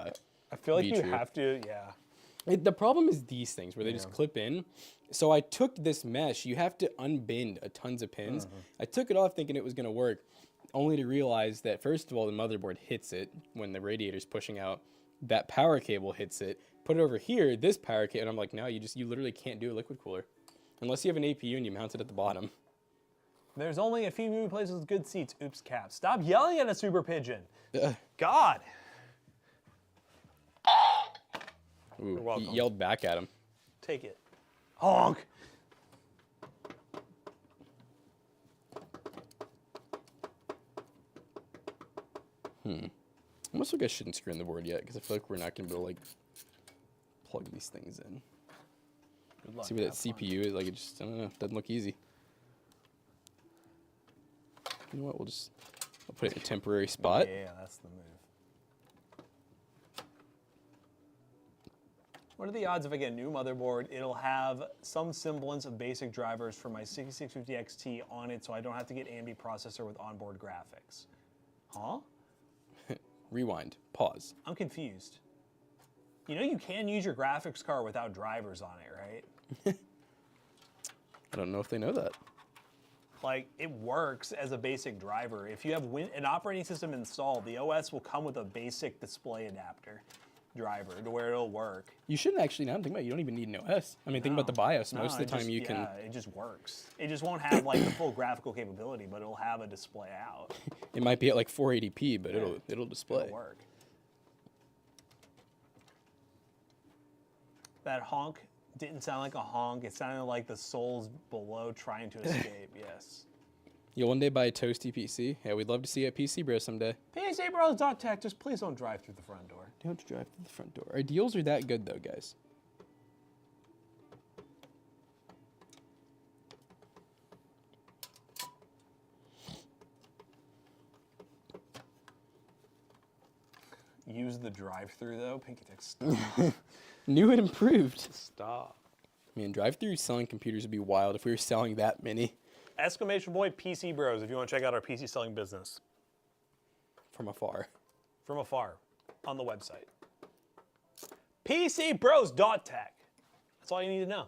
I feel like you V-True. have to, yeah. The problem is these things where they just clip in. So I took this mesh. You have to unbind a tons of pins. I took it off thinking it was going to work, only to realize that first of all, the motherboard hits it when the radiator's pushing out. That power cable hits it. Put it over here, this power cable, and I'm like, no, you literally can't do a liquid cooler unless you have an APU and you mount it at the bottom. There's only a few movie places with good seats. Oops, Cap. Stop yelling at a super pigeon. Ugh. God. Ooh, You're welcome. he yelled back at him. Take it. Honk. Almost like I shouldn't screw in the board yet because I feel like we're not going to be able to like plug these things in. Good luck. See what that have fun. CPU is like. It just, I don't know, doesn't look easy. You know what? I'll put it in a temporary spot. Yeah, that's the move. What are the odds if I get a new motherboard, it'll have some semblance of basic drivers for my 6650 XT on it so I don't have to get AMD processor with onboard graphics? Huh? Rewind. Pause. I'm confused. You know you can use your graphics card without drivers on it, right? I don't know if they know that. Like, it works as a basic driver. If you have an operating system installed, the OS will come with a basic display adapter driver to where it'll work. You shouldn't actually, now I'm thinking about it, you don't even need an OS. I mean, think about the BIOS. Most of the time you can... Yeah, it just works. It just won't have like the full graphical capability, but it'll have a display out. It might be at like 480p, but it'll display. It'll work. That honk didn't sound like a honk. It sounded like the souls below trying to escape, yes. You'll one day buy a toasty PC? Yeah, we'd love to see you at PC Bro someday. PCBros.tech, just please don't drive through the front door. Don't drive to the front door. Our deals are that good though, guys. Use the drive-through though. Pinky Tech, stop. New and improved. Stop. Man, drive-through selling computers would be wild if we were selling that many. Exclamation point PC Bros if you want to check out our PC selling business. From afar. From afar on the website. PCBros.tech. That's all you need to know.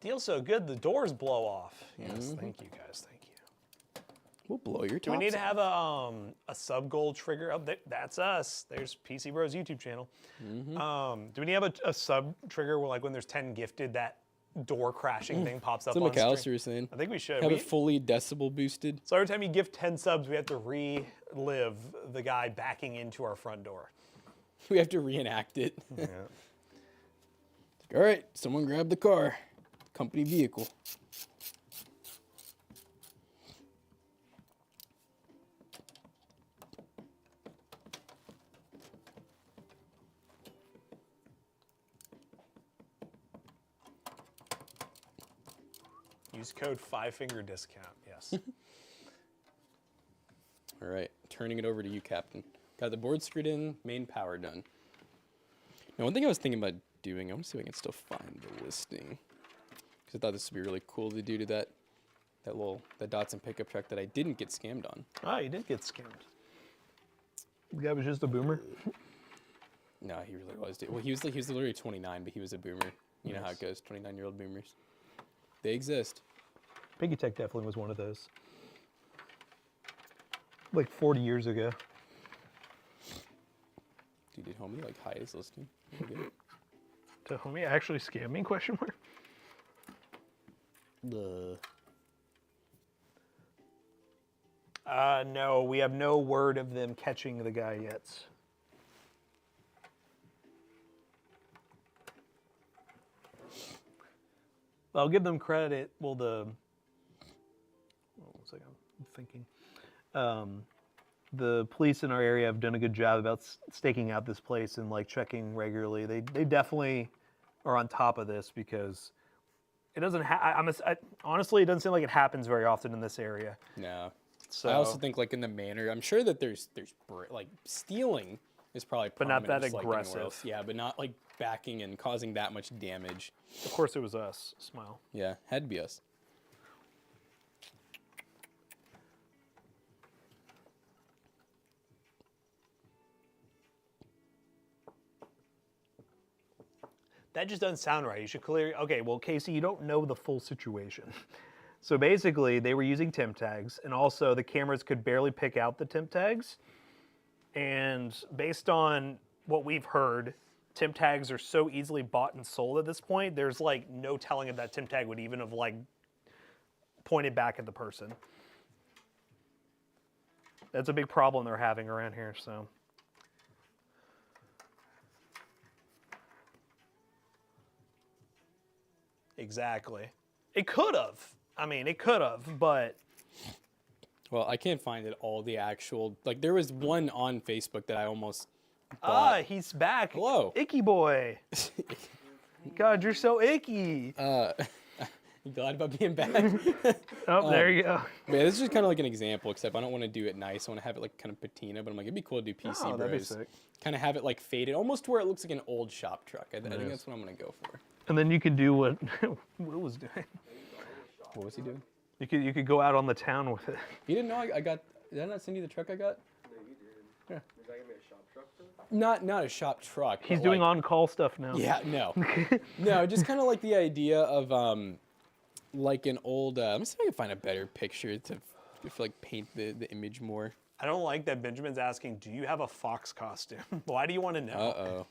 Deal's so good, the doors blow off. Yes, thank you guys, thank you. We'll blow your tops. Do we need to have a sub goal trigger? Oh, that's us. There's PC Bros YouTube channel. Do we need to have a sub trigger where like when there's 10 gifted, that door crashing thing pops up That's on what screen? McAllister was saying. I think we should. Have it fully decibel boosted. So every time you gift 10 subs, we have to relive the guy backing into our front door. We have to reenact it. Yeah. All right, someone grab the car. Company vehicle. Use code 5finger discount. Yes. All right, turning it over to you, Captain. Got the board screwed in, main power done. Now, one thing I was thinking about doing, I want to see if I can still find the listing. Because I thought this would be really cool to do to that Datsun pickup truck that I didn't get scammed on. Ah, you did get scammed. The guy was just a boomer. No, he really was. Dude. Well, he was literally 29, but he was a boomer. You know how it goes, 29-year-old boomers. They exist. Piggy Tech definitely was one of those. Like 40 years ago. Dude, did homie like hide his listing? To homie actually scam me? Question mark. No, we have no word of them catching the guy yet. I'll give them credit. Well, one second, I'm thinking. The police in our area have done a good job about staking out this place and like checking regularly. They definitely are on top of this because it doesn't. Honestly, it doesn't seem like it happens very often in this area. No. So, I also think like in the manner, I'm sure that there's like stealing is probably but not that prominent, just like anywhere aggressive. else. Yeah, but not like backing and causing that much damage. Of course, it was us. Smile. Yeah, had to be us. That just doesn't sound right. You should clear. Okay, well, Casey, you don't know the full situation. So basically, they were using temp tags, and also the cameras could barely pick out the temp tags. And based on what we've heard, temp tags are so easily bought and sold at this point. There's like no telling if that temp tag would even have like pointed back at the person. That's a big problem they're having around here. So. Exactly. It could have. I mean, it could have, but... Well, I can't find it all the actual... Like, there was one on Facebook that I almost bought. Ah, he's back. Hello. Icky boy. God, you're so icky. You glad about being back? Oh, there you go. Yeah, this is just kind of like an example, except I don't want to do it nice. I want to have it like kind of patina, but I'm like, it'd be cool to do PC Oh, that'd be Bros. sick. Kind of have it like faded, almost to where it looks like an old shop truck. I think that's what I'm going to go for. And then you could do what Will was doing. What was he doing? You could go out on the town with it. You didn't know I got... Did I not send you the truck I got? No, you did. Yeah. Is that gonna be a shop truck though? Not a shop truck. He's but, doing like, on-call stuff now. Yeah, no. No, just kind of like the idea of like an old... let me see if I can find a better picture to like paint the image more. I don't like that Benjamin's asking, do you have a fox costume? Why do you want to know? Uh-oh.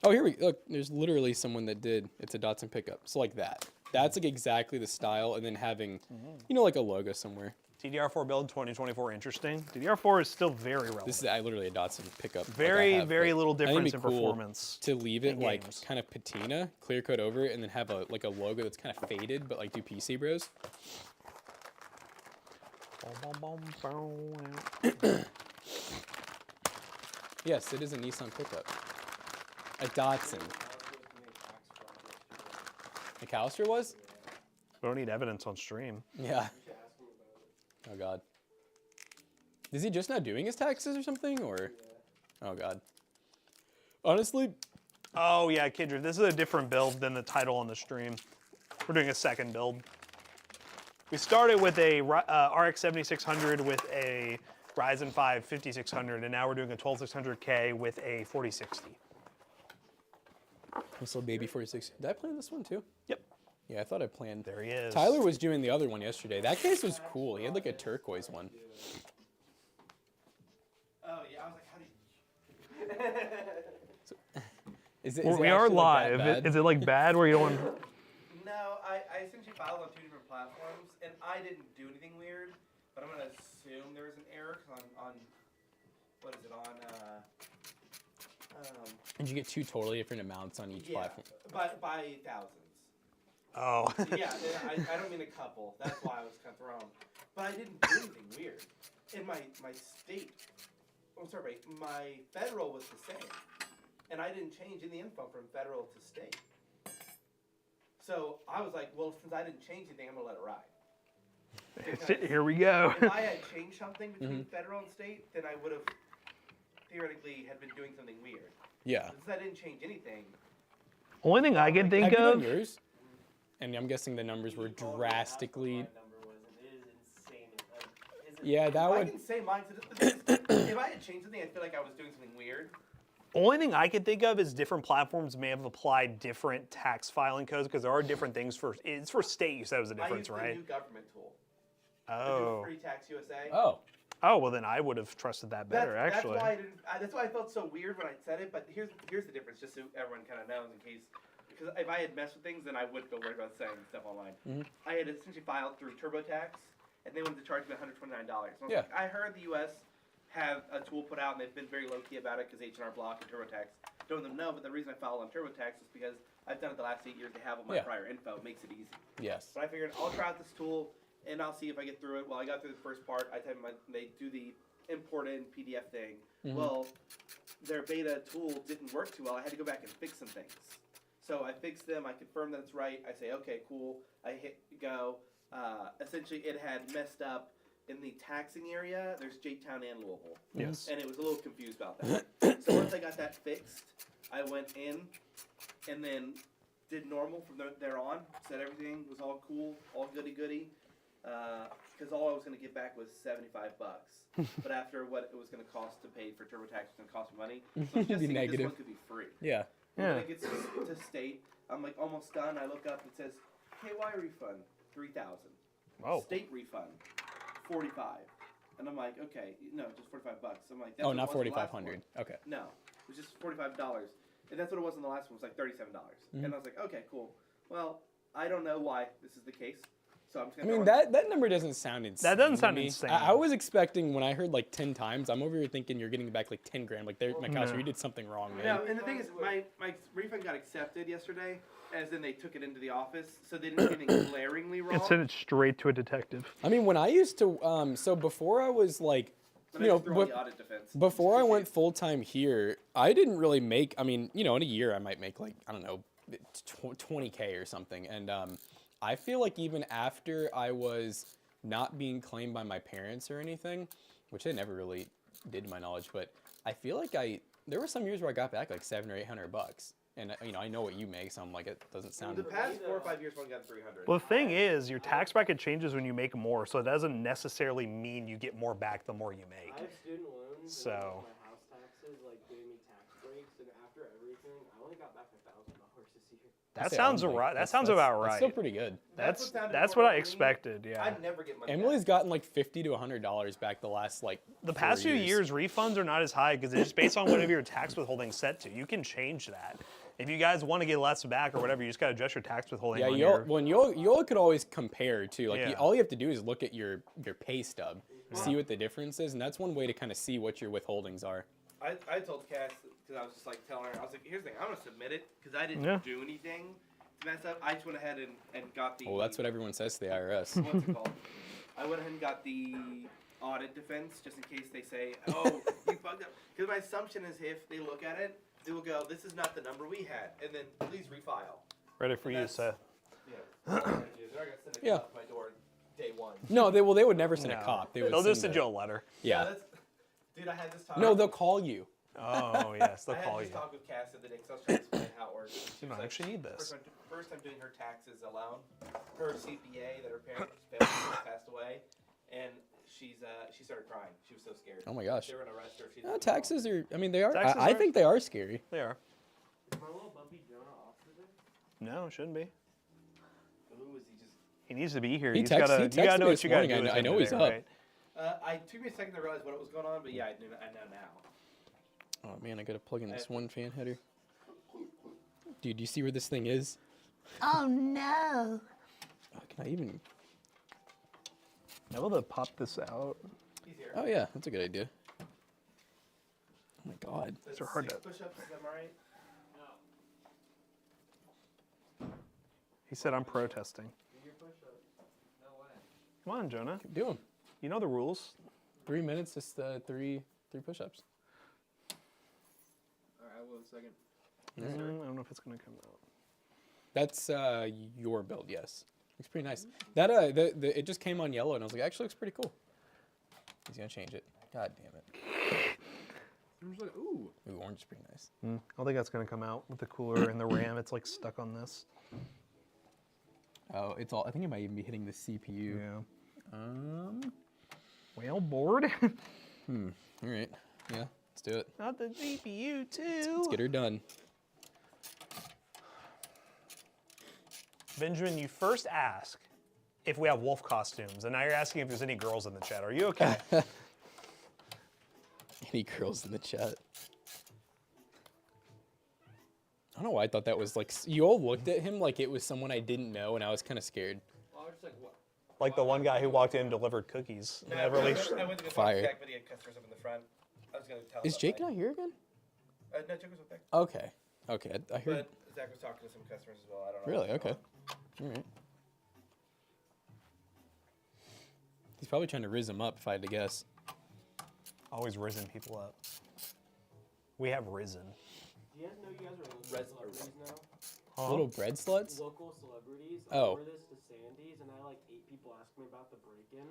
Oh, here we go. Look, there's literally someone that did. It's a Datsun pickup. So like that. That's like exactly the style, and then having, you know, like a logo somewhere. TDR4 build 2024 interesting. DDR4 is still very relevant. This is literally a Datsun pickup. Very, like I have, very but little I think difference it'd in be cool performance. to leave it in like games. kind of patina, clear coat over it, and then have a like a logo that's kind of faded, but like do PC Bros. Yes, it is a Nissan pickup. A Datsun. McAllister was? We don't need evidence on stream. Yeah. Oh God. Is he just not doing his taxes or something, or? Oh God. Honestly. Oh yeah, Kidra, this is a different build than the title on the stream. We're doing a second build. We started with a RX 7600 with a Ryzen 5 5600, and now we're doing a 12600K with a 4060. This little baby 46. Did I plan this one too? Yep. Yeah, I thought I planned. There he is. Tyler was doing the other one yesterday. That case was cool. He had like a turquoise one. Oh yeah, I was like, how do you? Is it We are actually, like, that live. bad? Is it like bad where you don't want? No, I essentially filed on 2 different platforms, and I didn't do anything weird, but I'm gonna assume there was an error because on what is it on? Did you get two totally different amounts on each platform? by thousands. Oh. Yeah, I don't mean a couple. That's why I was kind of thrown. But I didn't do anything weird. And my state, my federal was the same. And I didn't change any info from federal to state. So I was like, well, since I didn't change anything, I'm gonna let it ride. Here we go. If I had changed something between federal and state, then I would have theoretically had been doing something weird. Yeah. Since I didn't change anything, Only thing I can think Have you done of. yours? And I'm guessing the numbers were drastically. Yeah, that I would. can say mine. If I had changed something, I feel like I was doing something weird. Only thing I can think of is different platforms may have applied different tax filing codes because there are different things for. It's for state. You said it was a difference, I used right? the new government tool. Oh. Free Tax USA. Oh. Oh well, then I would have trusted that better actually. That's why I didn't. That's why I felt so weird when I said it. But here's the difference, just so everyone kind of knows, in case. Because if I had messed with things, then I would feel worried about saying stuff online. I had essentially filed through TurboTax, and they wanted to charge me $129. And Yeah. I heard the U.S. have a tool put out, and they've been very low-key about it because H&R Block and TurboTax don't let them know. But the reason I filed on TurboTax is because I've done it the last 8 years. They have all my prior info. It makes it easy. Yes. So I figured I'll try out this tool, and I'll see if I get through it. Well, I got through the first part. They do the import in PDF thing. Well, their beta tool didn't work too well. I had to go back and fix some things. So I fixed them. I confirm that it's right. I say, okay, cool. I hit go. Essentially, it had messed up in the taxing area. There's J-Town and Louisville. Yes. And it was a little confused about that. So once I got that fixed, I went in and then did normal from there on. Said everything was all cool, all goody-goody. Because all I was going to get back was $75. But after what it was going to cost to pay for TurboTax, it was going to cost me money. So I was just thinking this one could be free. Yeah. When it gets to state, I'm like almost done. I look up, it says KY refund, $3,000. Oh. State refund, $45. And I'm like, okay, no, just $45. I'm like, that's Oh, what it not was in the last 4,500. one. Okay. No, it was just $45. And that's what it was in the last one. It was like $37. And I was like, okay, cool. Well, I don't know why this is the case. So I'm just I gonna mean, that number doesn't sound insane. That doesn't to sound me. insane. I was expecting when I heard like 10 times, I'm over here thinking you're getting back like 10 grand. Like, my gosh, you did something wrong, man. No, and the thing is, my refund got accepted yesterday, as in they took it into the office, so they didn't do anything glaringly wrong. And send it straight to a detective. I mean, when I used to, so before I was like, But you I know, just threw on the audit defense. before I went full time here, I didn't really make. I mean, you know, in a year I might make like, I don't know, 20K or something. And I feel like even after I was not being claimed by my parents or anything, which they never really did to my knowledge, but I feel like there were some years where I got back like $700 or $800. And you know, I know what you make, so I'm like, it doesn't sound. The past 4 or 5 years, one got 300. Well, the thing is, your tax bracket changes when you make more, so it doesn't necessarily mean you get more back the more you make. I have student loans. So- And my house taxes like gave me tax breaks, and after everything, I only got back $1,000 this year. That say sounds only. right. That That's- sounds that's- about That's right. still pretty good. That's sounded what normal I to me. expected. Yeah. I never get money Emily's back. gotten like $50 to $100 back the last like The past 4 few years, refunds are not as high because it's just based on whatever your tax withholding set to. You can change that. If you guys want to get less back or whatever, you just got to adjust your tax withholding. Yeah, on y'all could always compare too. Like Yeah. all you have to do is look at your pay stub, see what the difference is, and that's one way to kind of see what your withholdings are. I told Cass, because I was just like telling her, I was like, here's the thing, I'm going to submit it, because I didn't Yeah. do anything to mess up. I just went ahead and got the... Well, that's what everyone says to the IRS. What's it called? I went ahead and got the audit defense, just in case they say, oh, you fucked up. Because my assumption is if they look at it, they will go, this is not the number we had, and then please refile. Ready for you, That's- Seth. Yeah. They're not going to send a Yeah. cop to my door day one. No, they would never send a No. cop. They would They'll just send send you a letter. yeah. That's, dude, I had this talk. No, they'll call you. Oh yes, they'll I had call this you. talk with Cass the other day because I was trying to explain how it works. She You was don't actually need this. First time doing her taxes alone. Her CPA that her parents passed away, and she started crying. She was so scared. Oh my gosh. They were gonna arrest her. If she No, didn't taxes are. I mean, they are. Taxes I are- think they are scary. They are. Is my little puppy Jonah off today? No, it shouldn't be. Ooh, is he just? He needs to be here. He He's texted- gotta, he you texted gotta know me what this you gotta morning. do. with I him know he's today, up. right? I took me a second to realize what was going on, but yeah, I know now. Oh man, I gotta plug in this one fan header. Dude, do you see where this thing is? Oh no. Oh, can I even? Able to pop this out. He's here. Oh yeah, that's a good idea. Oh my god. That's are hard 6 to- push-ups. Is that right? He said, "I'm protesting." Do your push-up. No way. Come on, Jonah. Do them. You know the rules. 3 minutes, just three push-ups. All right, I will in a second. I don't know if it's gonna come out. That's your build, yes. Looks pretty nice. That it just came on yellow, and I was like, actually looks pretty cool. He's gonna change it. God damn it. I'm just like, ooh. Ooh, orange is pretty nice. I don't think that's gonna come out with the cooler and the RAM. It's like stuck on this. Oh, it's all. I think it might even be hitting the CPU. Yeah. Well, bored. All right. Yeah. Let's do it. Not the GPU too. Let's get her done. Benjamin, you first ask if we have wolf costumes, and now you're asking if there's any girls in the chat. Are you okay? Any girls in the chat? I don't know why I thought that was like you all looked at him like it was someone I didn't know, and I was kind of scared. I was just like, what? Like the one guy who walked in and delivered cookies. No, Never really. I went to go Fire. talk to Zach, but he had customers up in the front. I was going to tell Is him Jake about not here again? that. No, Jake was up there. Okay. Okay. I heard. But Zach was talking to some customers as well. I don't know. Really? what's going Okay. All right. He's probably trying to riz him up, if I had to guess. Always risen people up. We have risen. Do you guys know you guys are red celebrities now? Huh? Little bread sluts? Local celebrities. Oh. I wore this to Sandy's, and I had like 8 people asking me about the break-in.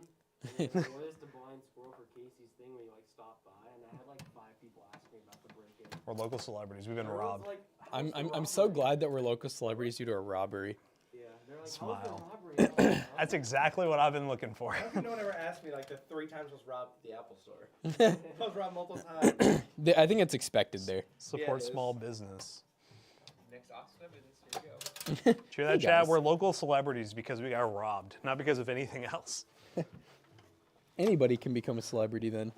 And I wore this to Blind Squirrel for Casey's thing when you like stopped by, and I had like 5 people asking me about the break-in. We're local celebrities. We've been Everyone's robbed. like, "How was the I'm so robbery?" glad that we're local celebrities due to a robbery. Yeah, they're like, Smile. "How was the robbery?" And I'm like, That's exactly what I've been looking for. How come no one ever asked me like the 3 times I was robbed at the Apple store? I was robbed multiple times. I think it's expected there. Support it is. small business. Next Oxford business, here we go. Did you hear that, Hey, chat? guys. We're local celebrities because we got robbed, not because of anything else. Anybody can become a celebrity then.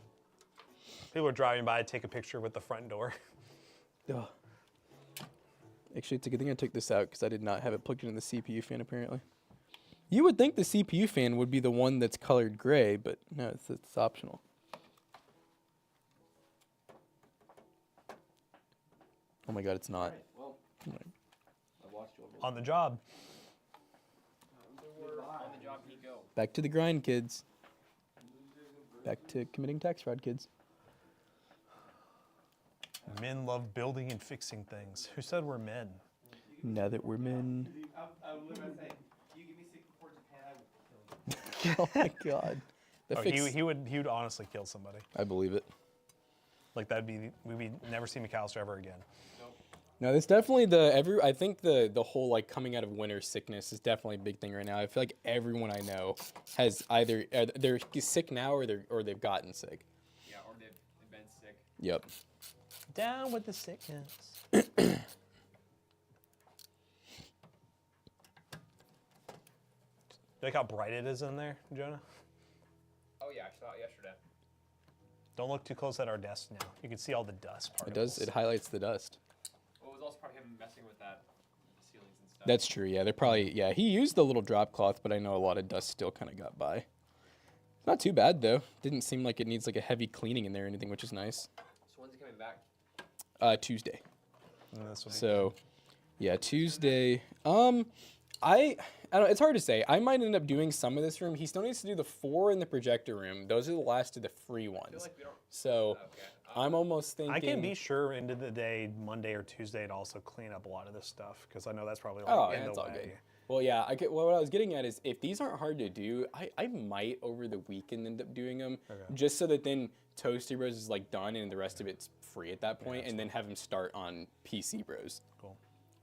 People are driving by, take a picture with the front door. Ugh. Actually, it's a good thing I took this out because I did not have it plugged into the CPU fan apparently. You would think the CPU fan would be the one that's colored gray, but no, it's optional. Oh my god, it's not. Well, Oh my- I watched you On the job. On the job he go. Back to the grind, kids. Back to committing tax fraud, kids. Men love building and fixing things. Who said we're men? Now that we're men. I would literally say, you give me 64 Japan, I will kill you. Oh my god. The Oh, fix. he would honestly kill somebody. I believe it. Like we'd never see McAllister ever again. No, it's definitely I think the whole like coming out of winter sickness is definitely a big thing right now. I feel like everyone I know has either they're sick now or they've gotten sick. Yeah, or they've been sick. Yep. Down with the sickness. Like how bright it is in there, Jonah? Oh yeah, I saw it yesterday. Don't look too close at our desk now. You can see all the dust It particles. does. It highlights the dust. Well, it was also probably him messing with that, the ceilings and stuff. That's true. Yeah, they're probably. Yeah, he used the little drop cloth, but I know a lot of dust still kind of got by. Not too bad though. Didn't seem like it needs like a heavy cleaning in there or anything, which is nice. So when's he coming back? Tuesday. And this will be- So, yeah, Tuesday. I don't know. It's hard to say. I might end up doing some of this room. He still needs to do the 4 in the projector room. Those are the last of the free I feel ones. like we don't. So, Okay. I'm almost thinking. I can be sure into the day, Monday or Tuesday, to also clean up a lot of this stuff because I know that's probably like Oh, in yeah, the it's all way. good. Well, yeah. What I was getting at is if these aren't hard to do, I might over the weekend end up doing them just so that then Toasty Bros is like done and the rest of it's free at that point, and then have him start on PC Bros. Cool.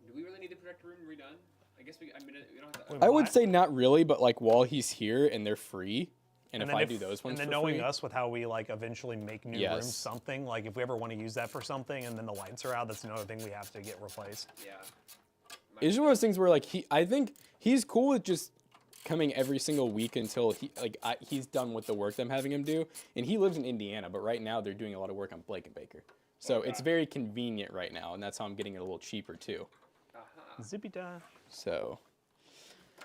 Do we really need the projector room redone? I guess we. I mean, we don't have to. I would What? say not really, but like while he's here and they're free, and if then I do those ones and then for knowing free, us with how we like eventually make new Yes. rooms something, like if we ever want to use that for something and then the lights are out, that's another thing we have to get replaced. Yeah. it's just one of those things where like I think he's cool with just coming every single week until he's done with the work that I'm having him do. And he lives in Indiana, but right now they're doing a lot of work on Blake and Baker. So it's very convenient right now, and that's how I'm getting it a little cheaper too. Zippy da. So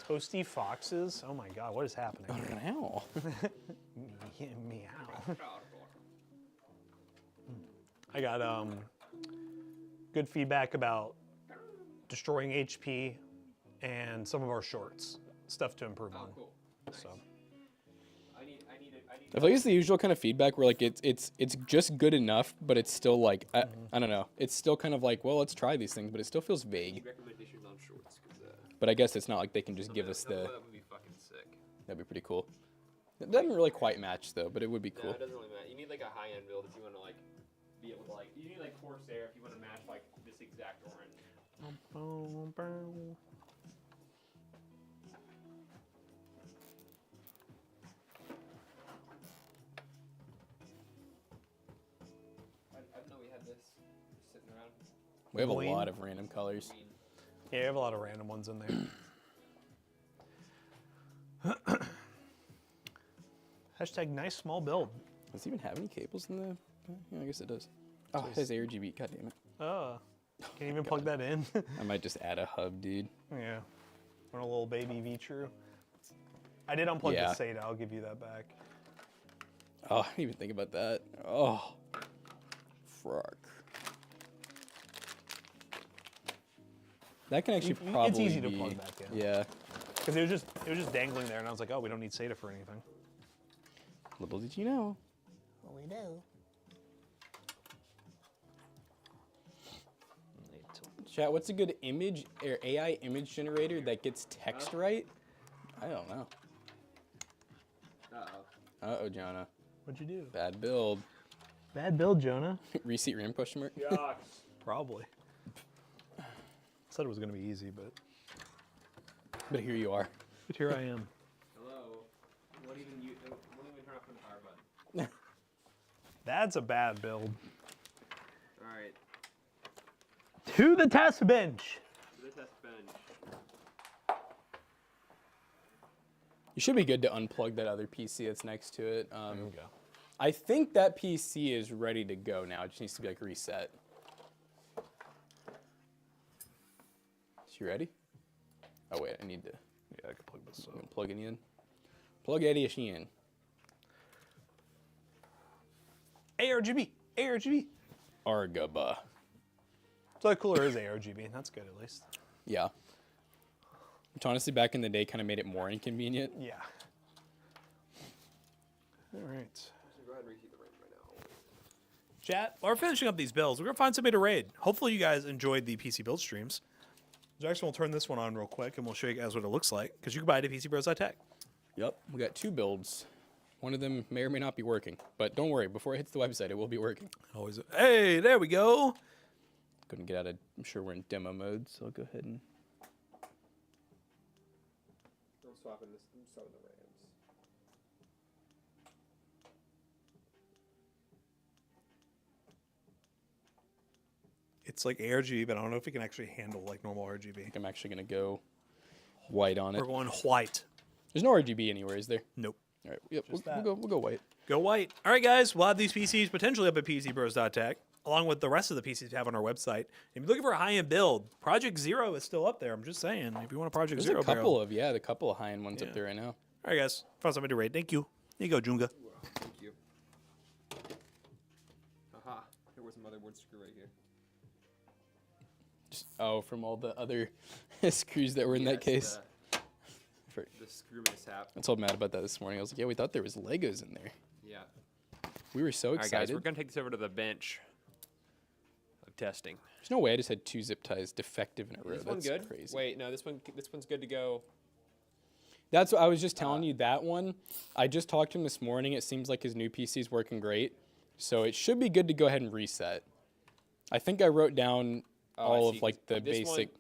Toasty foxes. Oh my god, what is happening? Wow. Meow. I got good feedback about destroying HP and some of our shorts. Stuff to improve Oh, on. cool. So I need I feel like it's the usual kind of feedback where like it's just good enough, but it's still like I don't know. It's still kind of like, well, let's try these things, but it still feels vague. recommendations on shorts because But I guess it's not like they can just give us the. That would be fucking sick. That'd be pretty cool. It doesn't really quite match though, but it would be No, cool. it doesn't really matter. You need like a high end build if you want to like be able to like. You need like Corsair if you want to match like this exact orange. I didn't know we had this sitting around. We have a Green. lot of random colors. Yeah, you have a lot of random ones in there. Hashtag nice small build. Does it even have any cables in the? Yeah, I guess it does. Oh, it has ARGB. God damn it. Oh, can't even plug that in. I might just add a hub, dude. Yeah, on a little baby V-True. I did unplug Yeah. the SATA. I'll give you that back. Oh, I didn't even think about that. Oh, fuck. That can actually It's probably easy to be, plug back in. Yeah. Because it was just dangling there, and I was like, oh, we don't need SATA for anything. Little did you know. Well, we do. Chat, what's a good image or AI image generator that gets text right? I don't know. Uh-oh. Uh-oh, Jonah. What'd you do? Bad build. Bad build, Jonah. Reseat RAM question mark? Probably. Said it was gonna be easy, but But here you are. here I am. Hello. Won't even turn off the power button. That's a bad build. All right. To the test bench. The test bench. You should be good to unplug that other PC that's next to it. There we go. I think that PC is ready to go now. It just needs to be like reset. Is you ready? Oh wait, I need to Yeah, I can plug this up. plug it in. Plug it in. ARGB. ARGB. Argaba. So the cooler is ARGB. That's good at least. Yeah. Which honestly, back in the day, kind of made it more inconvenient. Yeah. All right. So go ahead and reheat the range right now. Chat, while we're finishing up these builds, we're going to find somebody to raid. Hopefully you guys enjoyed the PC build streams. Jackson will turn this one on real quick, and we'll show you guys what it looks like, because you can buy it at PCBros.tech. Yep. We got 2 builds. One of them may or may not be working. But don't worry, before it hits the website, it will be working. Always. Hey, there we go. Couldn't get out of, I'm sure we're in demo mode, so I'll go ahead and. I'm swapping this. I'm swapping the RAMs. It's like ARGB, but I don't know if it can actually handle like normal RGB. I'm actually going to go white on it. We're going white. There's no RGB anywhere, is there? Nope. All right. Yep. Just We'll go white. Go white. All right, guys. We'll have these PCs potentially up at PCBros.tech, along with the rest of the PCs we have on our website. If you're looking for a high-end build, Project Zero is still up there. I'm just saying, if you want a Project There's Zero a couple barrel. of, the couple of high-end ones Yeah. up there right now. All right, guys. Found somebody to raid. Thank you. Here you go, Junga. Thank you. Haha. There was a motherboard screw right here. Oh, from all the other screws that were in that Yes, case. For- The screw mishap. I told Matt about that this morning. I was like, yeah, we thought there was Legos in there. Yeah. We were so All right, excited. guys. We're gonna take this over to the bench of testing. There's no way I just had 2 zip ties defective in a row. This one That's good? crazy. Wait, no. This one's good to go. That's what I was just telling you. That one, I just talked to him this morning. It seems like his new PC is working great. So it should be good to go ahead and reset. I think I wrote down Oh, I all see. of like the This one- basic. Yeah,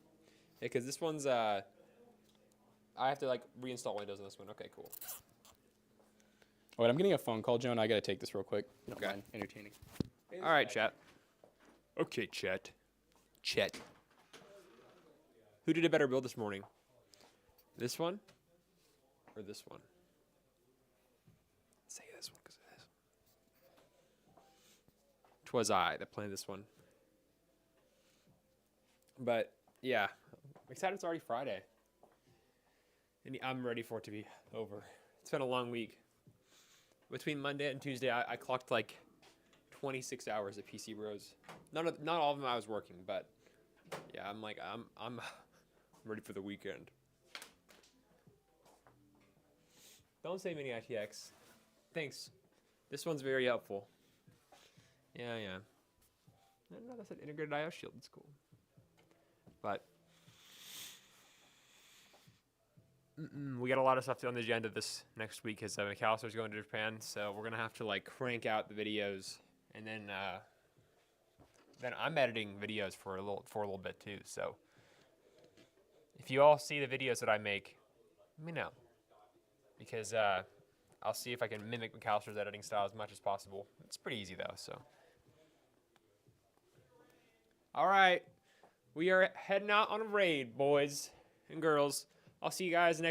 because this one's I have to like reinstall Windows on this one. Okay, cool. Wait, I'm getting a phone call, Joan. I got to take this real quick. If you don't Okay. mind entertaining. All right, chat. Okay, chat. Chat. Who did a better build this morning? This one or this one? Say this one because of this. 'Twas I that planned this one. But yeah, I'm excited. It's already Friday, and I'm ready for it to be over. It's been a long week. Between Monday and Tuesday, I clocked like 26 hours at PC Bros. Not all of them I was working, but yeah, I'm ready for the weekend. Don't say mini ITX. Thanks. This one's very helpful. Yeah. I don't know, that's an integrated IO shield. It's cool. But we got a lot of stuff on the agenda this next week because McAllister's going to Japan, so we're gonna have to like crank out the videos, and then I'm editing videos for a little bit too. So if you all see the videos that I make, let me know, because I'll see if I can mimic McAllister's editing style as much as possible. It's pretty easy though. So all right, we are heading out on a raid, boys and girls. I'll see you guys next